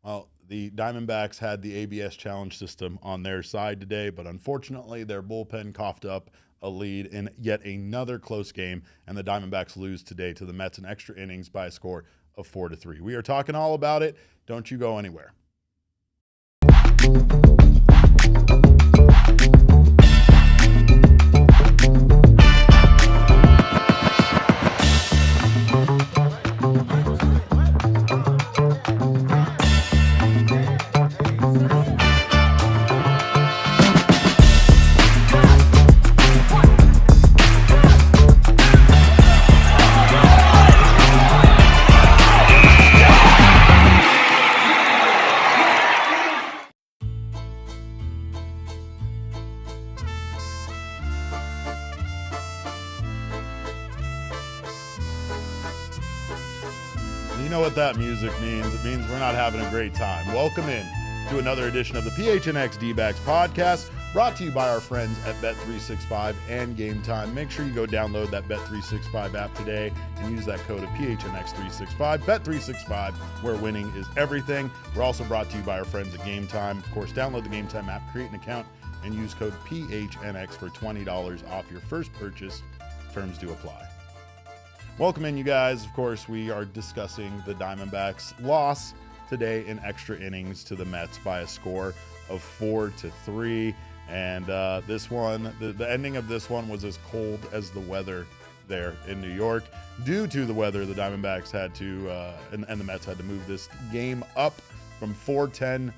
Well, the Diamondbacks had the ABS challenge system on their side today, but unfortunately their bullpen coughed up a lead in yet another close game, and the Diamondbacks lose today to the Mets in extra innings by a score of 4-3. We are talking all about it. Don't you go anywhere. You know what that music means. It means we're not having a great time. Welcome in to another edition of the PHNX Dbacks podcast, brought to you by our friends at Bet365 and Game Time. Make sure you go download that Bet365 app today and use that code of PHNX365. Bet365, where winning is everything. We're also brought to you by our friends at Game Time. Of course, download the Game Time app, create an account, and use code PHNX for $20 off your first purchase. Terms do apply. Welcome in, you guys. Of course, we are discussing the Diamondbacks' loss today in extra innings to the Mets by a score of 4-3. And this one, the ending of this one was as cold as the weather there in New York. Due to the weather, the Diamondbacks had to, and the Mets had to move this game up from 4:10,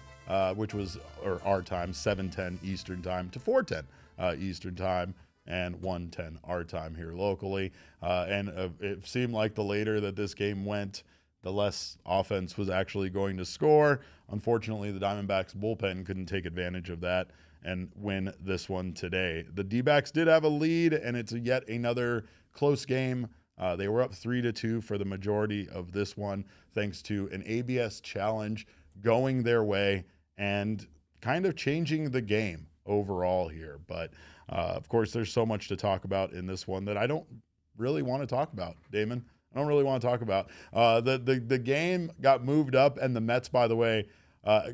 which was, or our time, 7:10 Eastern time, to 4:10 Eastern time. And 1:10 our time here locally. And it seemed like the later that this game went, the less offense was actually going to score. Unfortunately, the Diamondbacks bullpen couldn't take advantage of that and win this one today. The Dbacks did have a lead, and it's yet another close game. They were up 3-2 for the majority of this one, thanks to an ABS challenge going their way and kind of changing the game overall here. But of course, there's so much to talk about in this one that I don't really want to talk about, Damon. I don't really want to talk about. The game got moved up, and the Mets, by the way,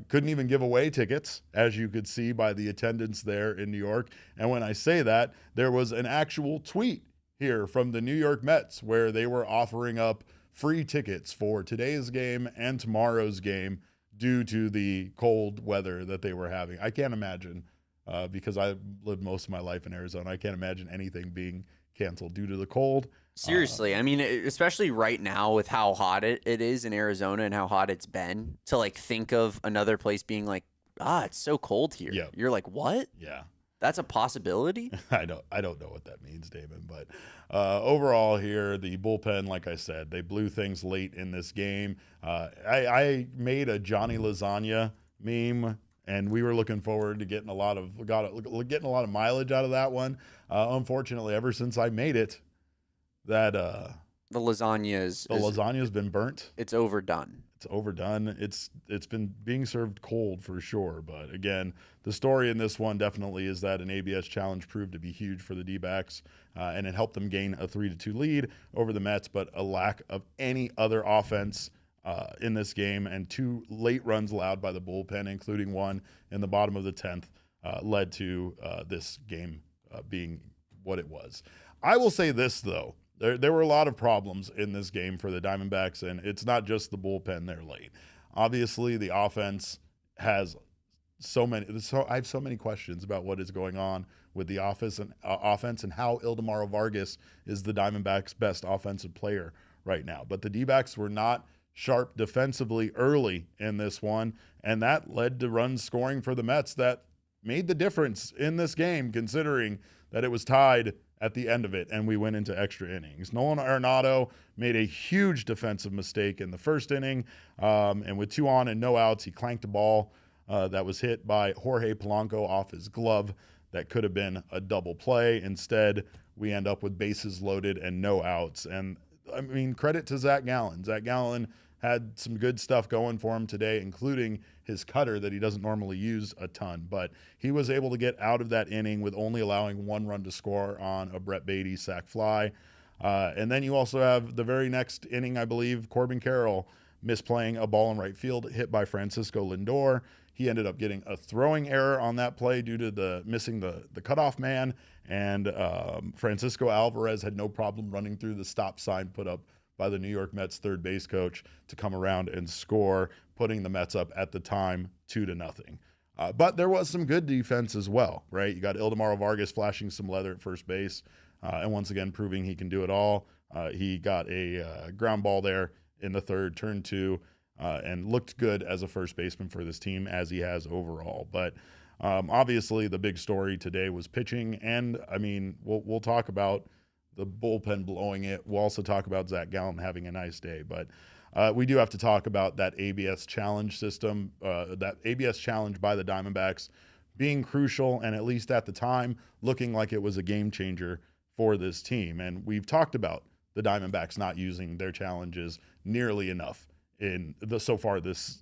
couldn't even give away tickets, as you could see by the attendance there in New York. And when I say that, there was an actual tweet here from the New York Mets where they were offering up free tickets for today's game and tomorrow's game due to the cold weather that they were having. I can't imagine. Because I lived most of my life in Arizona, I can't imagine anything being canceled due to the cold. Seriously, I mean, especially right now with how hot it is in Arizona and how hot it's been, to like think of another place being like, it's so cold here. Yeah. You're like, what? Yeah. That's a possibility? I don't know what that means, Damon. But overall here, the bullpen, like I said, they blew things late in this game. I made a Johnny Lasagna meme, and we were looking forward to getting a lot of mileage out of that one. Unfortunately, ever since I made it, that the lasagna's been burnt. It's overdone. It's overdone. It's been being served cold for sure. But again, the story in this one definitely is that an ABS challenge proved to be huge for the Dbacks, and it helped them gain a 3-2 lead over the Mets. But a lack of any other offense in this game, and 2 late runs allowed by the bullpen, including one in the bottom of the 10th, led to this game being what it was. I will say this, though. There were a lot of problems in this game for the Diamondbacks, and it's not just the bullpen they're late. Obviously, the offense has I have so many questions about what is going on with the offense and how Ildemaro Vargas is the Diamondbacks' best offensive player right now. But the Dbacks were not sharp defensively early in this one, and that led to runs scoring for the Mets that made the difference in this game, considering that it was tied at the end of it and we went into extra innings. Nolan Arenado made a huge defensive mistake in the first inning, and with 2 on and no outs, he clanked a ball that was hit by Jorge Polanco off his glove that could have been a double play. Instead, we end up with bases loaded and no outs. And I mean, credit to Zac Gallen. Zac Gallen had some good stuff going for him today, including his cutter that he doesn't normally use a ton. But he was able to get out of that inning with only allowing 1 run to score on a Brett Beatty sac fly. And then you also have the very next inning, I believe, Corbin Carroll misplaying a ball in right field hit by Francisco Lindor. He ended up getting a throwing error on that play due to the missing the cutoff man, and Francisco Alvarez had no problem running through the stop sign put up by the New York Mets third base coach to come around and score, putting the Mets up at the time 2-0. But there was some good defense as well, right? You got Ildemaro Vargas flashing some leather at first base, and once again proving he can do it all. He got a ground ball there in the third, turn 2, and looked good as a first baseman for this team as he has overall. But obviously the big story today was pitching, and I mean, we'll talk about the bullpen blowing it. We'll also talk about Zac Gallen having a nice day, but we do have to talk about that ABS challenge system, that ABS challenge by the Diamondbacks being crucial, and at least at the time, looking like it was a game changer for this team. And we've talked about the Diamondbacks not using their challenges nearly enough so far this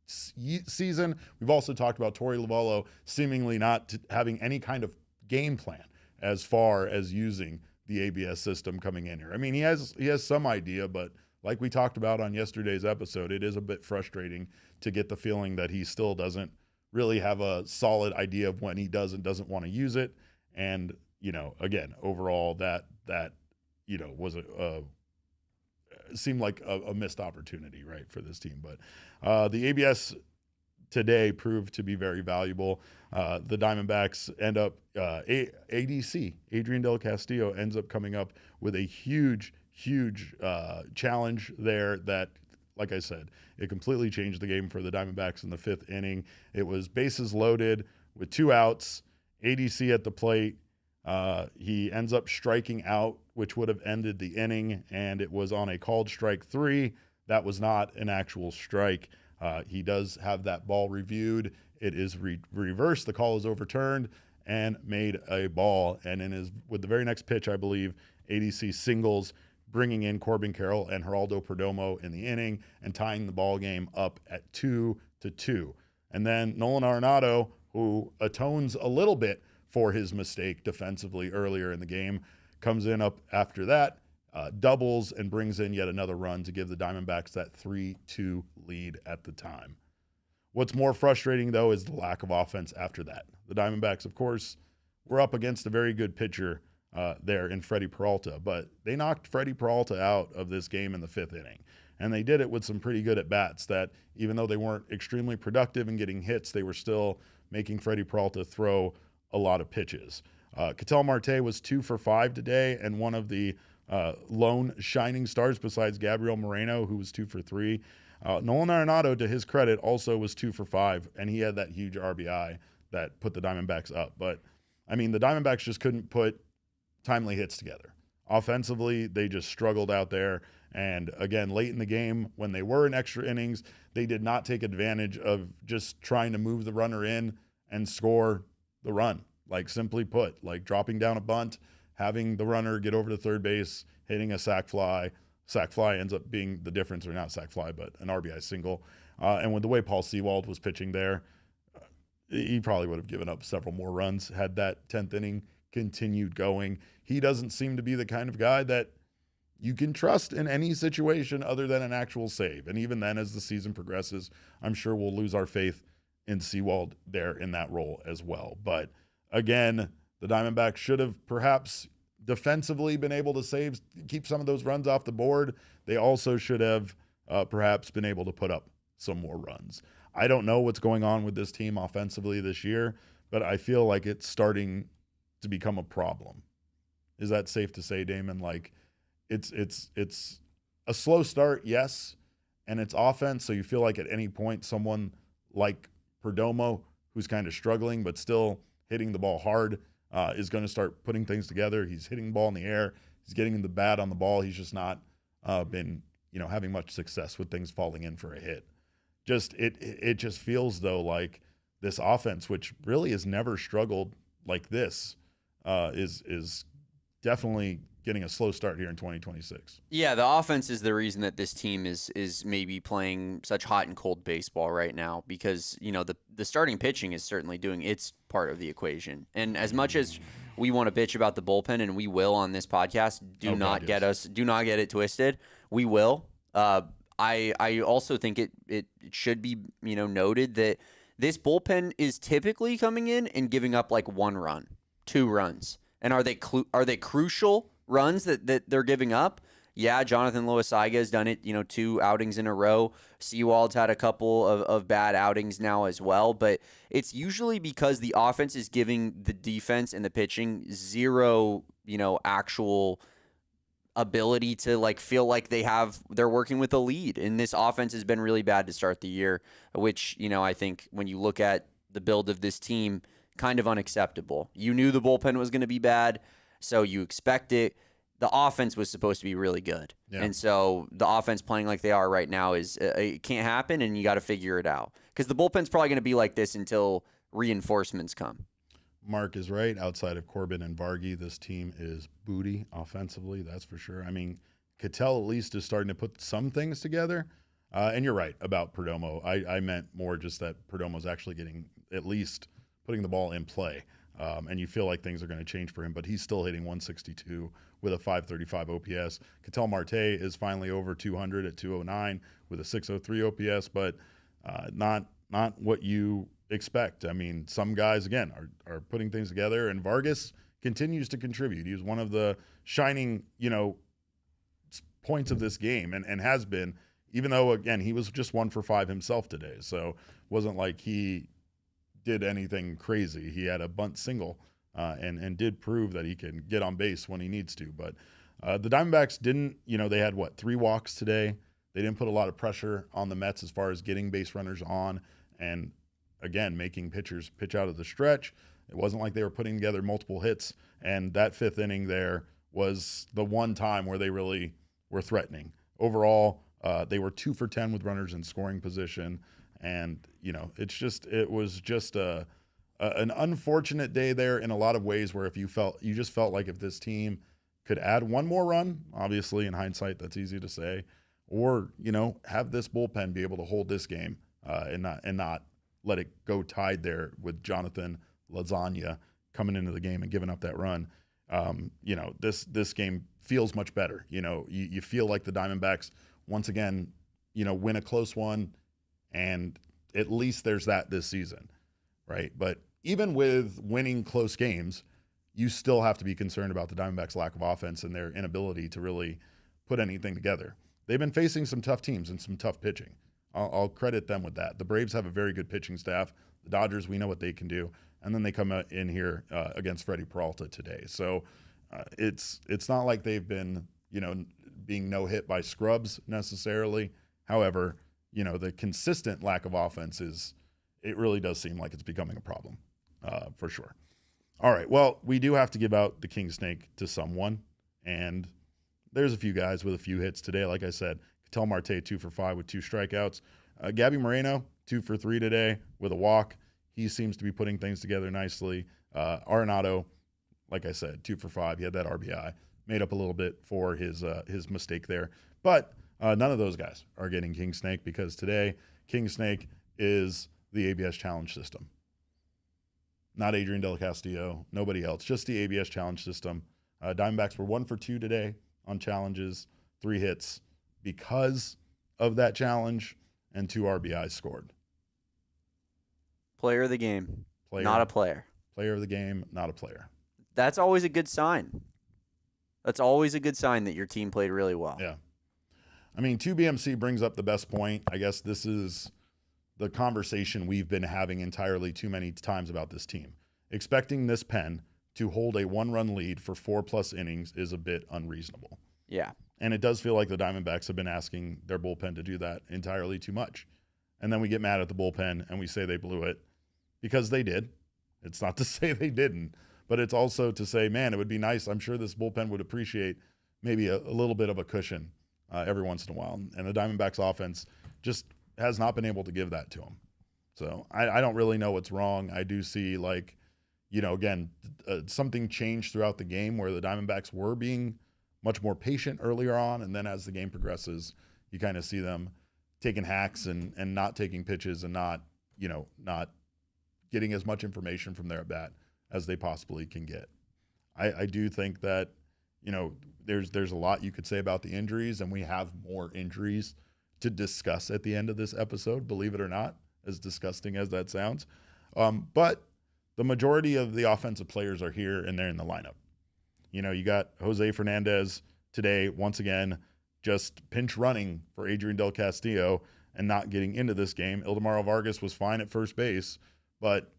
season. We've also talked about Torey Lovullo seemingly not having any kind of game plan as far as using the ABS system coming in here. I mean, he has some idea, but like we talked about on yesterday's episode, it is a bit frustrating to get the feeling that he still doesn't really have a solid idea of when he does and doesn't want to use it. And, again, overall that was seemed like a missed opportunity, right, for this team. But the ABS today proved to be very valuable. The Diamondbacks end up, ADC, Adrian Del Castillo, ends up coming up with a huge challenge there that, like I said, it completely changed the game for the Diamondbacks in the 5th inning. It was bases loaded with 2 outs, ADC at the plate. He ends up striking out, which would have ended the inning, and it was on a called strike 3. That was not an actual strike. He does have that ball reviewed. It is reversed. The call is overturned and made a ball. And with the very next pitch, I believe, ADC singles, bringing in Corbin Carroll and Geraldo Perdomo in the inning and tying the ball game up at 2-2. And then Nolan Arenado, who atones a little bit for his mistake defensively earlier in the game, comes in up after that, doubles, and brings in yet another run to give the Diamondbacks that 3-2 lead at the time. What's more frustrating, though, is the lack of offense after that. The Diamondbacks, of course, were up against a very good pitcher there in Freddie Peralta, but they knocked Freddie Peralta out of this game in the 5th inning. And they did it with some pretty good at-bats that, even though they weren't extremely productive in getting hits, they were still making Freddie Peralta throw a lot of pitches. Ketel Marte was 2 for 5 today, and one of the lone shining stars besides Gabriel Moreno, who was 2 for 3. Nolan Arenado, to his credit, also was 2 for 5, and he had that huge RBI that put the Diamondbacks up. But, I mean, the Diamondbacks just couldn't put timely hits together. Offensively, they just struggled out there. And, again, late in the game, when they were in extra innings, they did not take advantage of just trying to move the runner in and score the run. Like, simply put, like dropping down a bunt, having the runner get over to third base, hitting a sac fly. Sac fly ends up being the difference, or not sac fly, but an RBI single. And with the way Paul Sewald was pitching there, he probably would have given up several more runs had that 10th inning continued going. He doesn't seem to be the kind of guy that you can trust in any situation other than an actual save. And even then, as the season progresses, I'm sure we'll lose our faith in Sewald there in that role as well. But again, the Diamondbacks should have perhaps defensively been able to keep some of those runs off the board. They also should have perhaps been able to put up some more runs. I don't know what's going on with this team offensively this year, but I feel like it's starting to become a problem. Is that safe to say, Damon? Like, it's a slow start, yes, and it's offense, so you feel like at any point someone like Perdomo, who's kind of struggling but still hitting the ball hard, is going to start putting things together. He's hitting the ball in the air. He's getting the bat on the ball. He's just not been, having much success with things falling in for a hit. It just feels, though, like this offense, which really has never struggled like this, is definitely getting a slow start here in 2026. Yeah, the offense is the reason that this team is maybe playing such hot and cold baseball right now, because the starting pitching is certainly doing its part of the equation. And as much as we want to bitch about the bullpen, and we will on this podcast, do not get it twisted. We will. I also think it should be, noted that this bullpen is typically coming in and giving up like 1 run, 2 runs. And are they crucial runs that they're giving up? Yeah, Jonathan Loaisaga has done it, 2 outings in a row. Sewald's had a couple of bad outings now as well, but it's usually because the offense is giving the defense and the pitching zero, actual ability to like feel like they're working with a lead. And this offense has been really bad to start the year, which, I think when you look at the build of this team, kind of unacceptable. You knew the bullpen was going to be bad, so you expect it. The offense was supposed to be really good. Yeah. And so the offense playing like they are right now it can't happen, and you got to figure it out. Because the bullpen's probably going to be like this until reinforcements come. Mark is right. Outside of Corbin and Vargy, this team is booty offensively, that's for sure. I mean, Cattell at least is starting to put some things together. And you're right about Perdomo. I meant more just that Perdomo's actually getting at least putting the ball in play. And you feel like things are going to change for him, but he's still hitting 162 with a 535 OPS. Ketel Marte is finally over 200 at 209 with a 603 OPS, but not what you expect. I mean, some guys, again, are putting things together, and Vargas continues to contribute. He was one of the shining, points of this game and has been, even though, again, he was just 1 for 5 himself today. So it wasn't like he did anything crazy. He had a bunt single and did prove that he can get on base when he needs to. But the Diamondbacks didn't, they had, 3 walks today. They didn't put a lot of pressure on the Mets as far as getting base runners on and, again, making pitchers pitch out of the stretch. It wasn't like they were putting together multiple hits. And that 5th inning there was the one time where they really were threatening. Overall, they were 2 for 10 with runners in scoring position. And, it was just an unfortunate day there in a lot of ways where you just felt like if this team could add one more run, obviously in hindsight, that's easy to say, or, have this bullpen be able to hold this game and not let it go tied there with Jonathan Lasagna coming into the game and giving up that run. This game feels much better. You feel like the Diamondbacks once again, win a close one, and at least there's that this season, right? But even with winning close games, you still have to be concerned about the Diamondbacks' lack of offense and their inability to really put anything together. They've been facing some tough teams and some tough pitching. I'll credit them with that. The Braves have a very good pitching staff. The Dodgers, we know what they can do. And then they come in here against Freddie Peralta today. So it's not like they've been, being no-hit by scrubs necessarily. However, the consistent lack of offense it really does seem like it's becoming a problem for sure. All right, well, we do have to give out the King Snake to someone, and there's a few guys with a few hits today. Like I said, Ketel Marte 2 for 5 with 2 strikeouts. Gabby Moreno 2 for 3 today with a walk. He seems to be putting things together nicely. Arenado, like I said, 2 for 5. He had that RBI, made up a little bit for his mistake there. But none of those guys are getting King Snake because today King Snake is the ABS Challenge System. Not Adrian Del Castillo, nobody else, just the ABS Challenge System. Diamondbacks were 1 for 2 today on challenges, 3 hits because of that challenge, and 2 RBIs scored. Player of the game, not a player. Player of the game, not a player. That's always a good sign. That's always a good sign that your team played really well. Yeah. I mean, 2BMC brings up the best point. I guess this is the conversation we've been having entirely too many times about this team. Expecting this pen to hold a 1-run lead for 4+ innings is a bit unreasonable. Yeah. And it does feel like the Diamondbacks have been asking their bullpen to do that entirely too much. And then we get mad at the bullpen and we say they blew it because they did. It's not to say they didn't, but it's also to say, man, it would be nice. I'm sure this bullpen would appreciate maybe a little bit of a cushion every once in a while. And the Diamondbacks offense just has not been able to give that to them. So I don't really know what's wrong. I do see again, something changed throughout the game where the Diamondbacks were being much more patient earlier on. And then as the game progresses, you kind of see them taking hacks and not taking pitches and not getting as much information from their at bat as they possibly can get. I do think that, there's a lot you could say about the injuries, and we have more injuries to discuss at the end of this episode, believe it or not, as disgusting as that sounds. But the majority of the offensive players are here and they're in the lineup. You know, you got Jose Fernandez today, once again, just pinch running for Adrian Del Castillo and not getting into this game. Ildemaro Vargas was fine at first base, but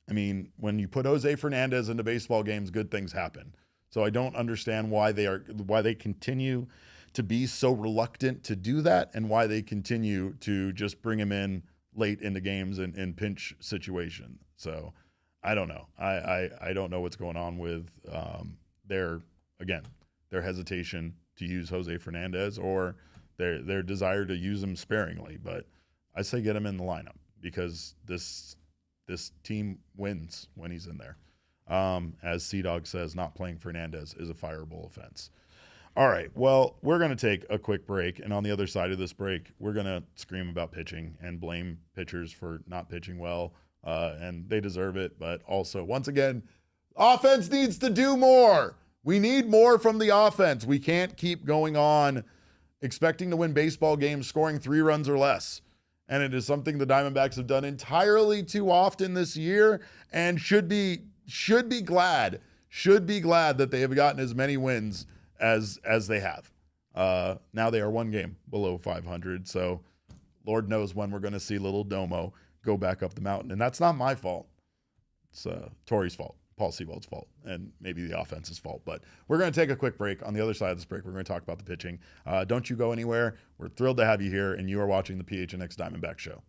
I mean, when you put Jose Fernandez into baseball games, good things happen. So I don't understand why they continue to be so reluctant to do that, and why they continue to just bring him in late into games in pinch situation. So I don't know. I don't know what's going on with their hesitation to use Jose Fernandez, or their desire to use him sparingly. But I say get him in the lineup, because this team wins when he's in there. As C-Dog says, not playing Fernandez is a fireable offense. All right, well, we're going to take a quick break, and on the other side of this break, we're going to scream about pitching and blame pitchers for not pitching well, and they deserve it. But also, once again, offense needs to do more. We need more from the offense. We can't keep going on expecting to win baseball games scoring 3 runs or less. And it is something the Diamondbacks have done entirely too often this year, and should be glad that they have gotten as many wins as they have. Now they are 1 game below 500, so Lord knows when we're going to see little Domo go back up the mountain. And that's not my fault. It's Torey's fault, Paul Sewald's fault, and maybe the offense's fault. But we're going to take a quick break. On the other side of this break, we're going to talk about the pitching. Don't you go anywhere. We're thrilled to have you here, and you are watching the PHNX Diamondback Show.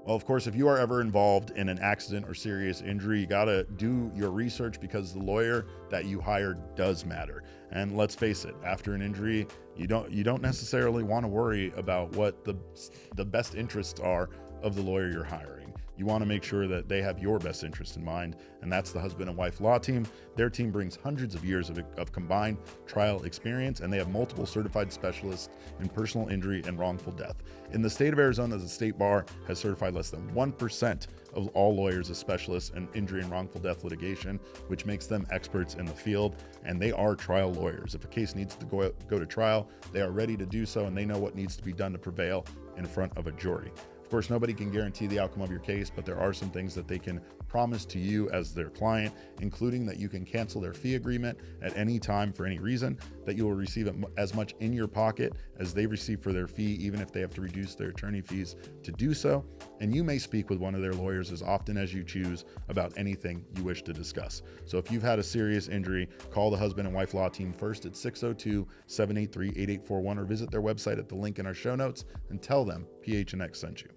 Well, of course, if you are ever involved in an accident or serious injury, you got to do your research, because the lawyer that you hire does matter. And let's face it, after an injury, you don't necessarily want to worry about what the best interests are of the lawyer you're hiring. You want to make sure that they have your best interest in mind, and that's the husband and wife law team. Their team brings hundreds of years of combined trial experience, and they have multiple certified specialists in personal injury and wrongful death. In the state of Arizona, the state bar has certified less than 1% of all lawyers as specialists in injury and wrongful death litigation, which makes them experts in the field, and they are trial lawyers. If a case needs to go to trial, they are ready to do so, and they know what needs to be done to prevail in front of a jury. Of course, nobody can guarantee the outcome of your case, but there are some things that they can promise to you as their client, including that you can cancel their fee agreement at any time for any reason, that you will receive as much in your pocket as they receive for their fee, even if they have to reduce their attorney fees to do so. And you may speak with one of their lawyers as often as you choose about anything you wish to discuss. So if you've had a serious injury, call the husband and wife law team first at 602-783-8841, or visit their website at the link in our show notes and tell them PHNX sent you.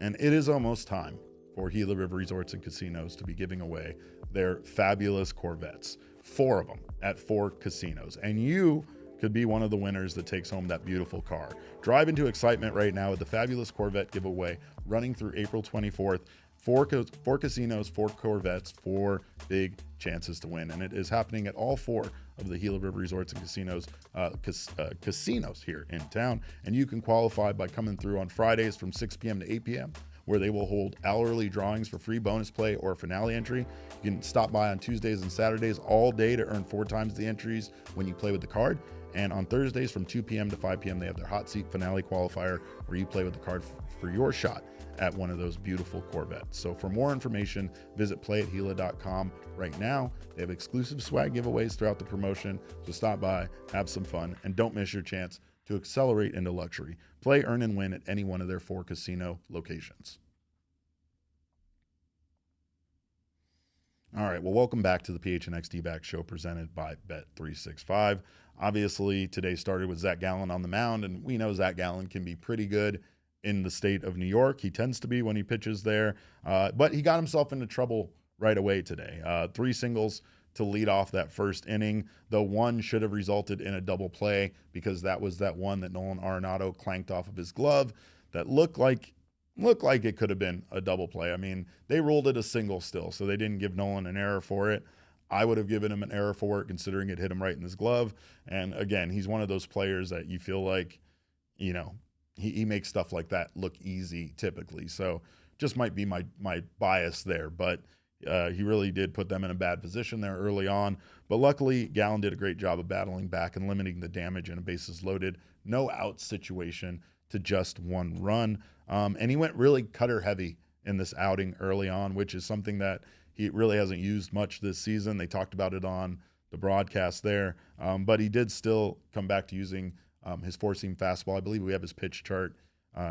And it is almost time for Gila River Resorts and Casinos to be giving away their fabulous Corvettes, 4 of them at 4 casinos. And you could be one of the winners that takes home that beautiful car. Drive into excitement right now with the fabulous Corvette giveaway running through April 24th. 4 casinos, 4 Corvettes, 4 big chances to win. And it is happening at all 4 of the Gila River Resorts and Casinos casinos here in town. And you can qualify by coming through on Fridays from 6 p.m. to 8 p.m., where they will hold hourly drawings for free bonus play or finale entry. You can stop by on Tuesdays and Saturdays all day to earn 4 times the entries when you play with the card. And on Thursdays from 2 p.m. to 5 p.m., they have their hot seat finale qualifier, where you play with the card for your shot at one of those beautiful Corvettes. So for more information, visit playathila.com right now. They have exclusive swag giveaways throughout the promotion, so stop by, have some fun, and don't miss your chance to accelerate into luxury. Play, earn, and win at any one of their 4 casino locations. All right, well, welcome back to the PHNX Dbacks show presented by Bet365. Obviously, today started with Zac Gallen on the mound, and we know Zac Gallen can be pretty good in the state of New York. He tends to be when he pitches there, but he got himself into trouble right away today. 3 singles to lead off that first inning, though one should have resulted in a double play, because that was that one that Nolan Arenado clanked off of his glove that looked like it could have been a double play. I mean, they ruled it a single still, so they didn't give Nolan an error for it. I would have given him an error for it, considering it hit him right in his glove. And again, he's one of those players that you feel like, you know, he makes stuff like that look easy typically. So just might be my bias there. But He really did put them in a bad position there early on. But luckily, Gallen did a great job of battling back and limiting the damage in a bases loaded, no out situation to just 1 run. And he went really cutter heavy in this outing early on, which is something that he really hasn't used much this season. They talked about it on the broadcast there. But he did still come back to using his four-seam fastball. I believe we have his pitch chart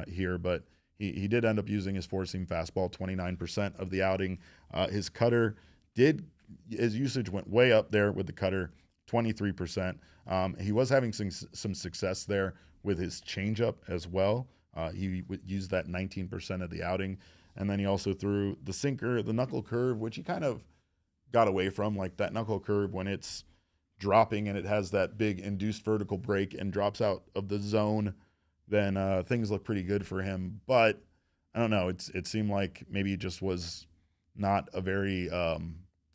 here, but he did end up using his four-seam fastball 29% of the outing. His cutter his usage went way up there with the cutter, 23%. He was having some success there with his changeup as well. He would use that 19% of the outing. And then he also threw the sinker, the knuckle curve, which he kind of got away from, like that knuckle curve when it's dropping and it has that big induced vertical break and drops out of the zone, then things look pretty good for him. But I don't know. It seemed like maybe it just was not a very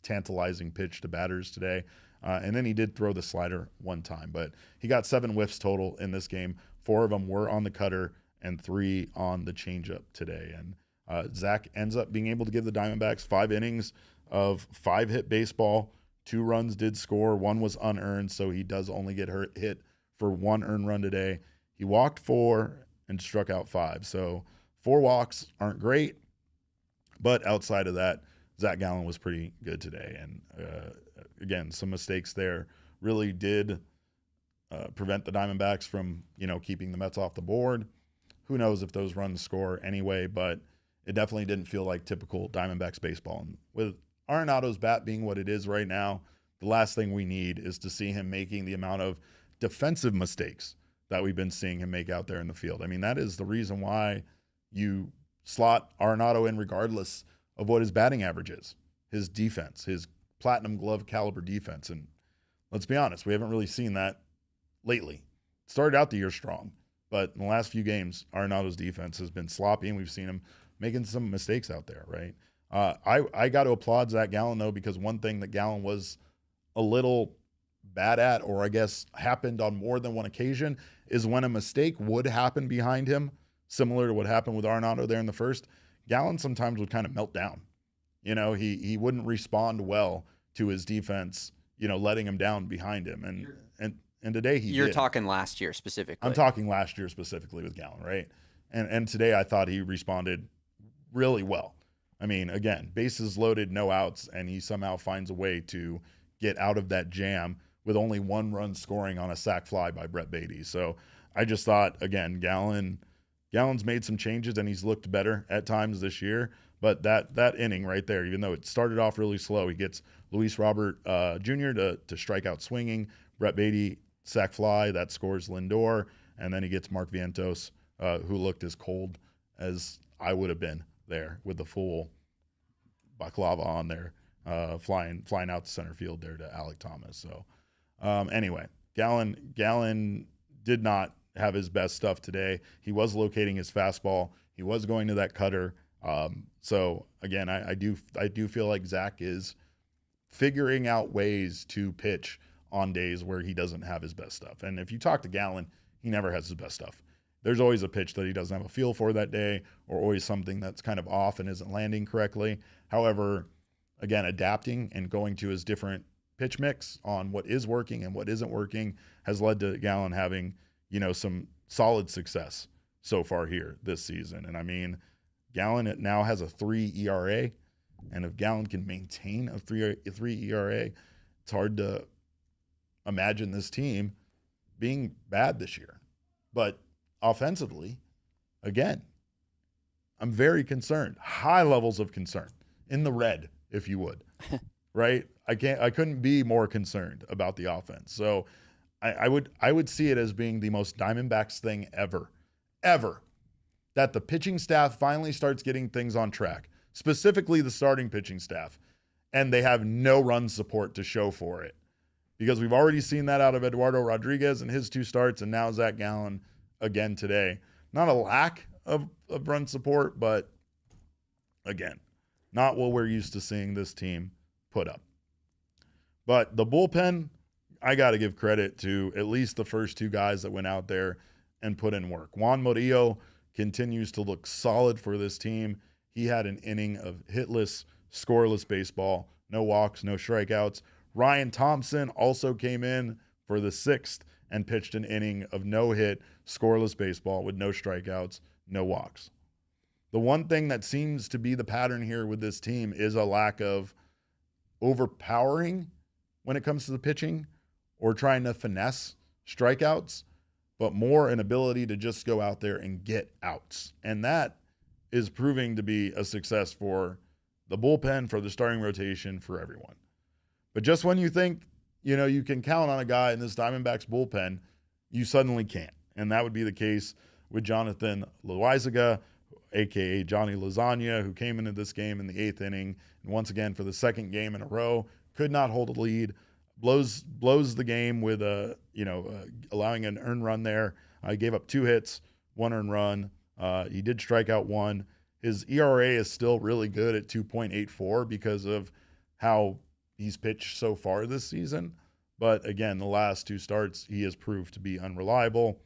tantalizing pitch to batters today. And then he did throw the slider one time, but he got 7 whiffs total in this game. 4 of them were on the cutter and 3 on the changeup today. And Zac ends up being able to give the Diamondbacks 5 innings of 5-hit baseball. 2 runs did score. 1 was unearned, so he does only get hit for 1 earned run today. He walked 4 and struck out 5. So 4 walks aren't great, but outside of that, Zac Gallen was pretty good today. And again, some mistakes there really did prevent the Diamondbacks from, keeping the Mets off the board. Who knows if those runs score anyway, but it definitely didn't feel like typical Diamondbacks baseball. And with Arenado's bat being what it is right now, the last thing we need is to see him making the amount of defensive mistakes that we've been seeing him make out there in the field. I mean, that is the reason why you slot Arenado in regardless of what his batting average is, his defense, his platinum glove caliber defense. And let's be honest, we haven't really seen that lately. Started out the year strong, but in the last few games, Arenado's defense has been sloppy, and we've seen him making some mistakes out there, right? I got to applaud Zac Gallen, though, because one thing that Gallen was a little bad at, or I guess happened on more than one occasion, is when a mistake would happen behind him, similar to what happened with Arenado there in the first, Gallen sometimes would kind of melt down. He wouldn't respond well to his defense, letting him down behind him. And today he You're did. talking last year specifically. I'm talking last year specifically with Gallen, right? And today I thought he responded really well. I mean, again, bases loaded, no outs, and he somehow finds a way to get out of that jam with only 1 run scoring on a sac fly by Brett Beatty. So I just thought, again, Gallen's made some changes and he's looked better at times this year. But that inning right there, even though it started off really slow, he gets Luis Robert Jr. to strike out swinging. Brett Beatty sac fly, that scores Lindor. And then he gets Mark Vientos, who looked as cold as I would have been there with the full baklava on there, flying out to center field there to Alec Thomas. So anyway, Gallen did not have his best stuff today. He was locating his fastball. He was going to that cutter. So again, I do feel like Zac is figuring out ways to pitch on days where he doesn't have his best stuff. And if you talk to Gallen, he never has his best stuff. There's always a pitch that he doesn't have a feel for that day, or always something that's kind of off and isn't landing correctly. However, again, adapting and going to his different pitch mix on what is working and what isn't working has led to Gallen having, some solid success so far here this season. And I mean, Gallen now has a 3 ERA, and if Gallen can maintain a 3 ERA, it's hard to imagine this team being bad this year. But offensively, again, I'm very concerned. High levels of concern, in the red, if you would. Right? I couldn't be more concerned about the offense. So I would see it as being the most Diamondbacks thing ever, that the pitching staff finally starts getting things on track, specifically the starting pitching staff, and they have no run support to show for it. Because we've already seen that out of Eduardo Rodriguez in his 2 starts, and now Zac Gallen again today. Not a lack of run support, but again, not what we're used to seeing this team put up. But the bullpen, I got to give credit to at least the first 2 guys that went out there and put in work. Juan Montilla continues to look solid for this team. He had an inning of hitless scoreless baseball, no walks, no strikeouts. Ryan Thompson also came in for the 6th and pitched an inning of no hit, scoreless baseball with no strikeouts, no walks. The one thing that seems to be the pattern here with this team is a lack of overpowering when it comes to the pitching or trying to finesse strikeouts, but more an ability to just go out there and get outs. And that is proving to be a success for the bullpen, for the starting rotation, for everyone. But just when you think, you can count on a guy in this Diamondbacks bullpen, you suddenly can't. And that would be the case with Jonathan Loaizaga, a.k.a. Johnny Lasagna, who came into this game in the 8th inning, and once again for the 2nd game in a row, could not hold a lead, blows the game with allowing an earned run there. He gave up 2 hits, 1 earned run. He did strike out 1. His ERA is still really good at 2.84 because of how he's pitched so far this season. But again, the last 2 starts, he has proved to be unreliable.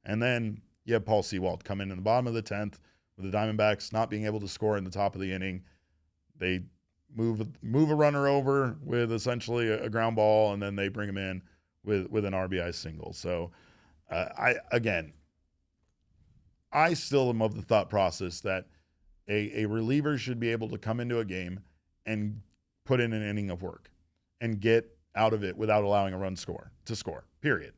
And then you have Paul Sewald come in the bottom of the 10th with the Diamondbacks not being able to score in the top of the inning. They move a runner over with essentially a ground ball, and then they bring him in with an RBI single. So I still am of the thought process that a reliever should be able to come into a game and put in an inning of work and get out of it without allowing a run to score, period,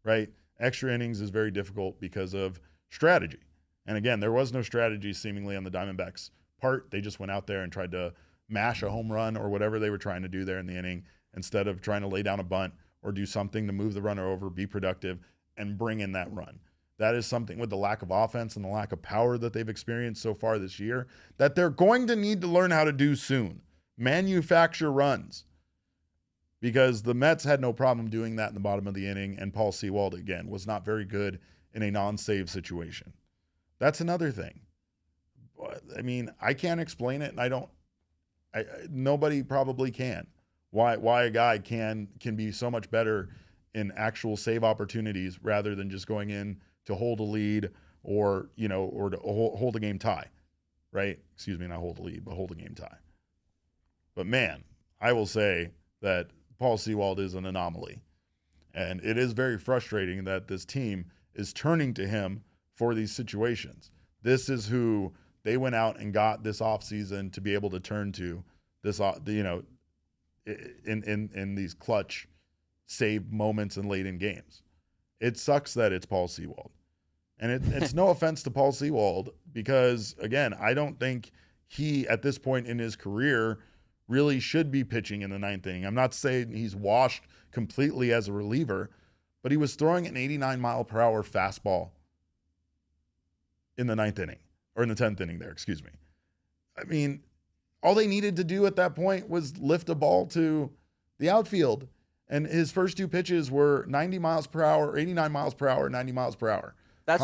right? Extra innings is very difficult because of strategy. And again, there was no strategy seemingly on the Diamondbacks' part. They just went out there and tried to mash a home run or whatever they were trying to do there in the inning instead of trying to lay down a bunt or do something to move the runner over, be productive, and bring in that run. That is something with the lack of offense and the lack of power that they've experienced so far this year that they're going to need to learn how to do soon. Manufacture runs. Because the Mets had no problem doing that in the bottom of the inning, and Paul Sewald, again, was not very good in a non-save situation. That's another thing. I mean, I can't explain it, and nobody probably can. Why a guy can be so much better in actual save opportunities rather than just going in to hold a lead or to hold a game tie, right? Excuse me, not hold a lead, but hold a game tie. But man, I will say that Paul Sewald is an anomaly. And it is very frustrating that this team is turning to him for these situations. This is who they went out and got this offseason to be able to turn to this, in these clutch save moments and late in games. It sucks that it's Paul Sewald. And it's no offense to Paul Sewald because, again, I don't think he, at this point in his career, really should be pitching in the 9th inning. I'm not saying he's washed completely as a reliever, but he was throwing an 89-mile-per-hour fastball in the 9th inning, or in the 10th inning there, excuse me. I mean, all they needed to do at that point was lift a ball to the outfield, and his first 2 pitches were 90 miles per hour, 89 miles per hour, 90 miles per hour. That's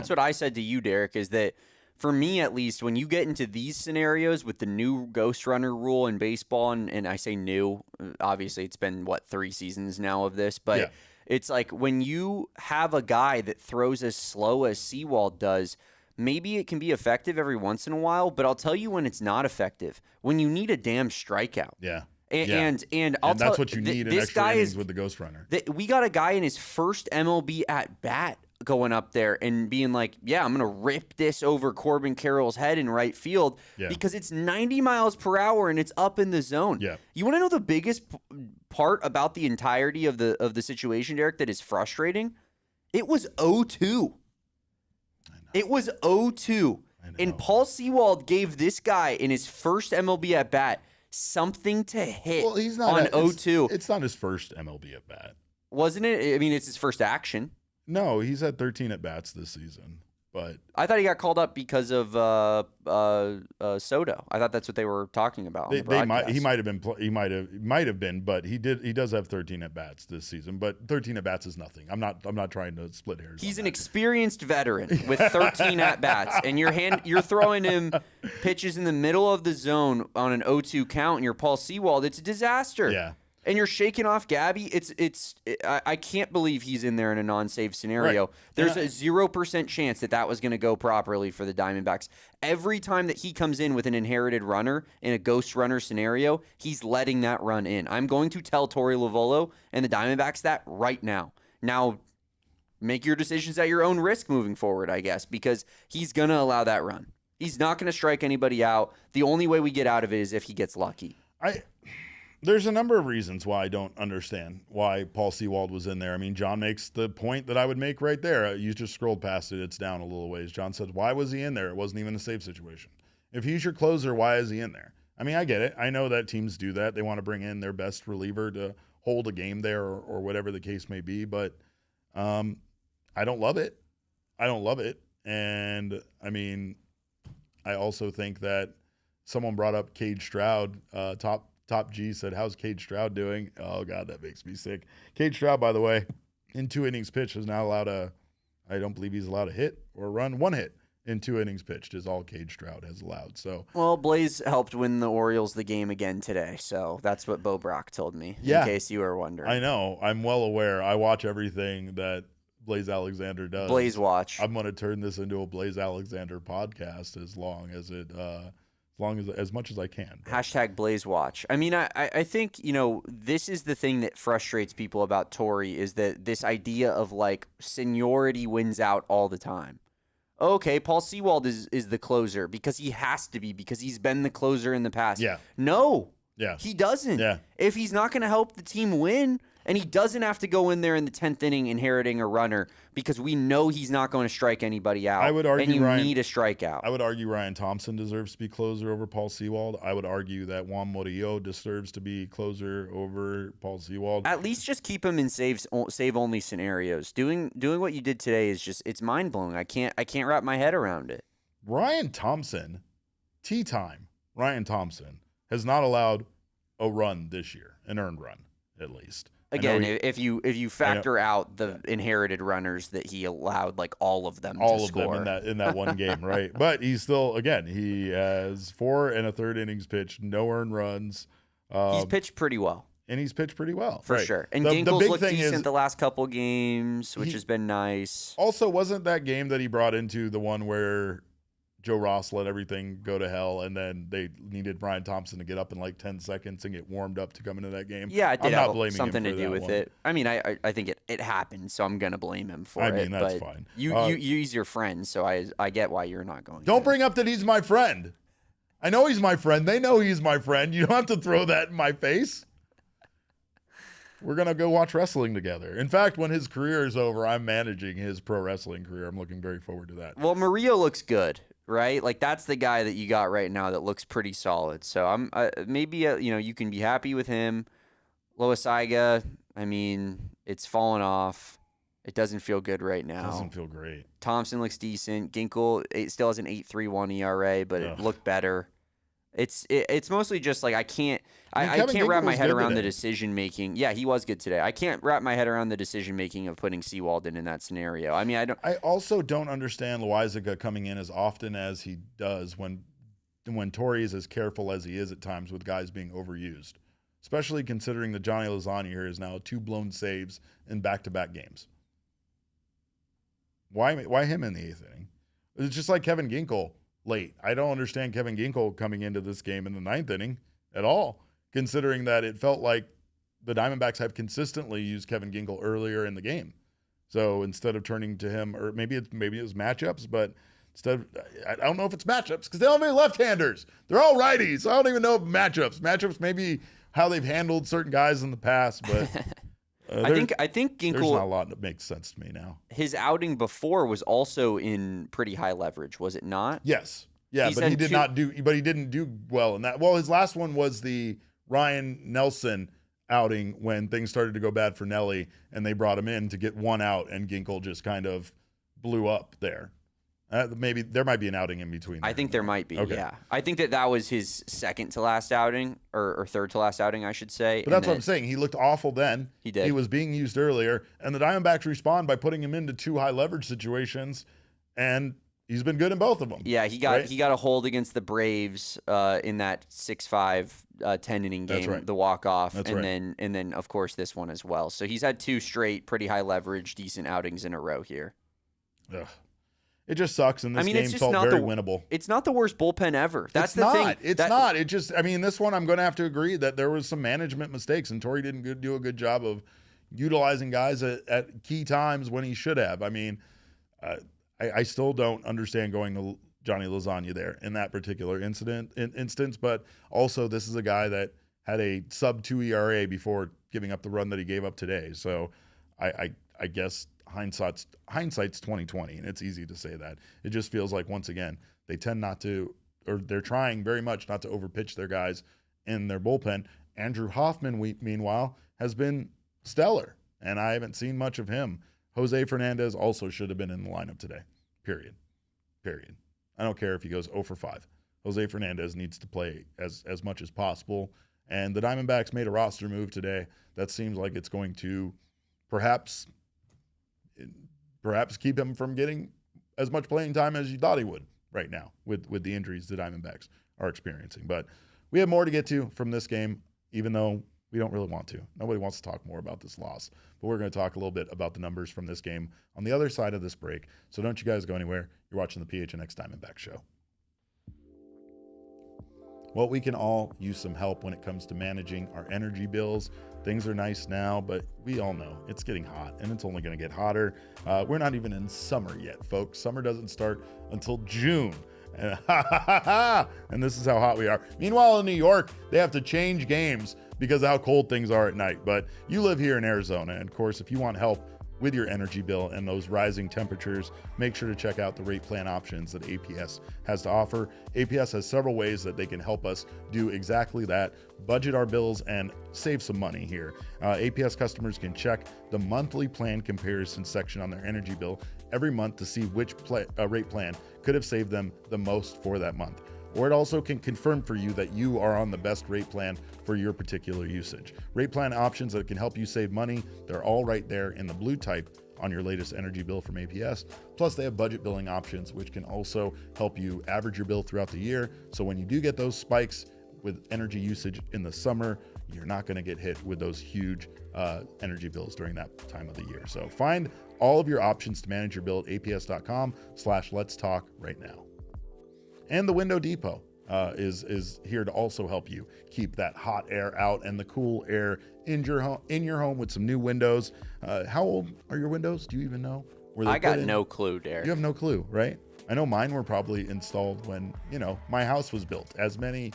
what I said to you, Derek, is that for me, at least, when you get into these scenarios with the new ghost runner rule in baseball, and I say new, obviously it's been, 3 seasons now of this, but yeah. It's like when you have a guy that throws as slow as Sewald does, maybe it can be effective every once in a while, but I'll tell you when it's not effective, when you need a damn strikeout. Yeah. And that's what you need in extra innings with the ghost runner. We got a guy in his first MLB at bat going up there and being like, yeah, I'm going to rip this over Corbin Carroll's head in right field because it's 90 miles per hour and it's up in the zone. Yeah. You want to know the biggest part about the entirety of the situation, Derek, that is frustrating? It was 0-2. It was 0-2. And Paul Sewald gave this guy in his first MLB at bat something to hit on 0-2. It's not his first MLB at bat. Wasn't it? I mean, it's his first action. No, he's had 13 at bats this season, but I thought he got called up because of Soto. I thought that's what they were talking about. He might have been, but he does have 13 at bats this season. But 13 at bats is nothing. I'm not trying to split hairs. He's an experienced veteran with 13 at bats, and you're throwing him pitches in the middle of the zone on an 0-2 count, and you're Paul Sewald. It's a disaster. Yeah. and you're shaking off Gabby, I can't believe he's in there in a non-save scenario. Right. There's a 0% chance that was going to go properly for the Diamondbacks. Every time that he comes in with an inherited runner in a ghost runner scenario, he's letting that run in. I'm going to tell Torey Lovullo and the Diamondbacks that right now. Now, make your decisions at your own risk moving forward, I guess, because he's going to allow that run. He's not going to strike anybody out. The only way we get out of it is if he gets lucky. There's a number of reasons why I don't understand why Paul Sewald was in there. I mean, John makes the point that I would make right there. You just scrolled past it. It's down a little ways. John said, why was he in there? It wasn't even a save situation. If he's your closer, why is he in there? I mean, I get it. I know that teams do that. They want to bring in their best reliever to hold a game there or whatever the case may be. But I don't love it. I don't love it. And, I mean, I also think that someone brought up Cade Stroud, Top G said, how's Cade Stroud doing? Oh, God, that makes me sick. Cade Stroud, by the way, in 2 innings pitched is now allowed I don't believe he's allowed a hit or run. 1 hit in 2 innings pitched is all Cade Stroud has allowed. So, well, Blaze helped win the Orioles the game again today. So that's what Bo Brock told me, in case you were wondering. I know. I'm well aware. I watch everything that Blaze Alexander does. Blaze watch. I'm going to turn this into a Blaze Alexander podcast as much as I can. Hashtag Blaze Watch. I mean, I think, this is the thing that frustrates people about Torey is that this idea of like seniority wins out all the time. Okay, Paul Sewald is the closer because he has to be, because he's been the closer in the past. Yeah. No. Yeah. He doesn't. Yeah. If he's not going to help the team win, and he doesn't have to go in there in the 10th inning inheriting a runner because we know he's not going to strike anybody out. I would argue, and you Ryan, need a strikeout. I would argue Ryan Thompson deserves to be closer over Paul Sewald. I would argue that Juan Murillo deserves to be closer over Paul Sewald. At least just keep him in save-only scenarios. Doing what you did today is just, it's mind-blowing. I can't wrap my head around it. Ryan Thompson, Ryan Thompson has not allowed a run this year, an earned run at least. Again, if you factor out the inherited runners that he allowed, like all of them in that one game, right? But he's still, again, he has 4 1/3 innings pitched, no earned runs. He's pitched pretty well. And he's pitched pretty well. For sure. And Ginkel's looked decent the last couple games, which has been nice. Also, wasn't that game that he brought into the one where Joe Ross let everything go to hell, and then they needed Ryan Thompson to get up in like 10 seconds and get warmed up to come into that game? Yeah, it did have something to do with it. I mean, I think it happened, so I'm going to blame him for it. I mean, that's fine. He's your friend, so I get why you're not going to. Don't bring up that he's my friend. I know he's my friend. They know he's my friend. You don't have to throw that in my face. We're going to go watch wrestling together. In fact, when his career is over, I'm managing his pro wrestling career. I'm looking very forward to that. Well, Murillo looks good. Right, like that's the guy that you got right now that looks pretty solid. So I'm maybe you can be happy with him. Loaisaga, I mean, it's fallen off. It doesn't feel good right now. It doesn't feel great. Thompson looks decent. Ginkel still has an 8.31 ERA, but it looked better. It's mostly just like I can't wrap my head around the decision making. Yeah, he was good today. I can't wrap my head around the decision making of putting Sewald in that scenario. I mean, I also don't understand Loaisaga coming in as often as he does when Torey is as careful as he is at times with guys being overused, especially considering that Johnny Lozani here is now 2 blown saves in back-to-back games. Why him in the 8th inning? It's just like Kevin Ginkel late. I don't understand Kevin Ginkel coming into this game in the 9th inning at all, considering that it felt like the Diamondbacks have consistently used Kevin Ginkel earlier in the game. So instead of turning to him, or maybe it was matchups, but I don't know if it's matchups because they don't have any left-handers. They're all righties. I don't even know if matchups. Matchups maybe how they've handled certain guys in the past, but I think Ginkel. There's not a lot that makes sense to me now. His outing before was also in pretty high leverage, was it not? Yes. Yeah, but he didn't do well in that. Well, his last one was the Ryan Nelson outing when things started to go bad for Nelly, and they brought him in to get 1 out, and Ginkel just kind of blew up there. Maybe there might be an outing in between. I think there might be. Okay. Yeah, I think that was his second to last outing, or third to last outing, I should say. But that's what I'm saying. He looked awful then. He did. He was being used earlier, and the Diamondbacks respond by putting him into 2 high leverage situations, and he's been good in both of them. Yeah, he got a hold against the Braves in that 6-5 10-inning game, the walk-off, and then of course this one as well. So he's had 2 straight pretty high leverage, decent outings in a row here. Ugh. It just sucks, and this game felt very winnable. It's not the worst bullpen ever. That's the thing. It's not. It just, I mean, this one I'm going to have to agree that there was some management mistakes, and Torey didn't do a good job of utilizing guys at key times when he should have. I mean, I still don't understand going to Johnny Lasagna there in that particular instance, but also this is a guy that had a sub-2 ERA before giving up the run that he gave up today. So I guess hindsight's 2020, and it's easy to say that. It just feels like, once again, they tend not to, or they're trying very much not to overpitch their guys in their bullpen. Andrew Hoffman, meanwhile, has been stellar, and I haven't seen much of him. Jose Fernandez also should have been in the lineup today, period. I don't care if he goes 0 for 5. Jose Fernandez needs to play as much as possible, and the Diamondbacks made a roster move today that seems like it's going to perhaps keep him from getting as much playing time as you thought he would right now with the injuries the Diamondbacks are experiencing. But we have more to get to from this game, even though we don't really want to. Nobody wants to talk more about this loss. But we're going to talk a little bit about the numbers from this game on the other side of this break. So don't you guys go anywhere. You're watching the PHNX Diamondback Show. Well, we can all use some help when it comes to managing our energy bills. Things are nice now, but we all know it's getting hot, and it's only going to get hotter. We're not even in summer yet, folks. Summer doesn't start until June. And this is how hot we are. Meanwhile, in New York, they have to change games because of how cold things are at night. But you live here in Arizona, and of course, if you want help with your energy bill and those rising temperatures, make sure to check out the rate plan options that APS has to offer. APS has several ways that they can help us do exactly that, budget our bills and save some money here. APS customers can check the monthly plan comparison section on their energy bill every month to see which rate plan could have saved them the most for that month. Or it also can confirm for you that you are on the best rate plan for your particular usage. Rate plan options that can help you save money, they're all right there in the blue type on your latest energy bill from APS. Plus, they have budget billing options, which can also help you average your bill throughout the year. So when you do get those spikes with energy usage in the summer, you're not going to get hit with those huge energy bills during that time of the year. So find all of your options to manage your bill at aps.com/let's talk right now. And the Window Depot is here to also help you keep that hot air out and the cool air in your home with some new windows. How old are your windows? Do you even know? I got no clue, Derek. You have no clue, right? I know mine were probably installed when, my house was built, as many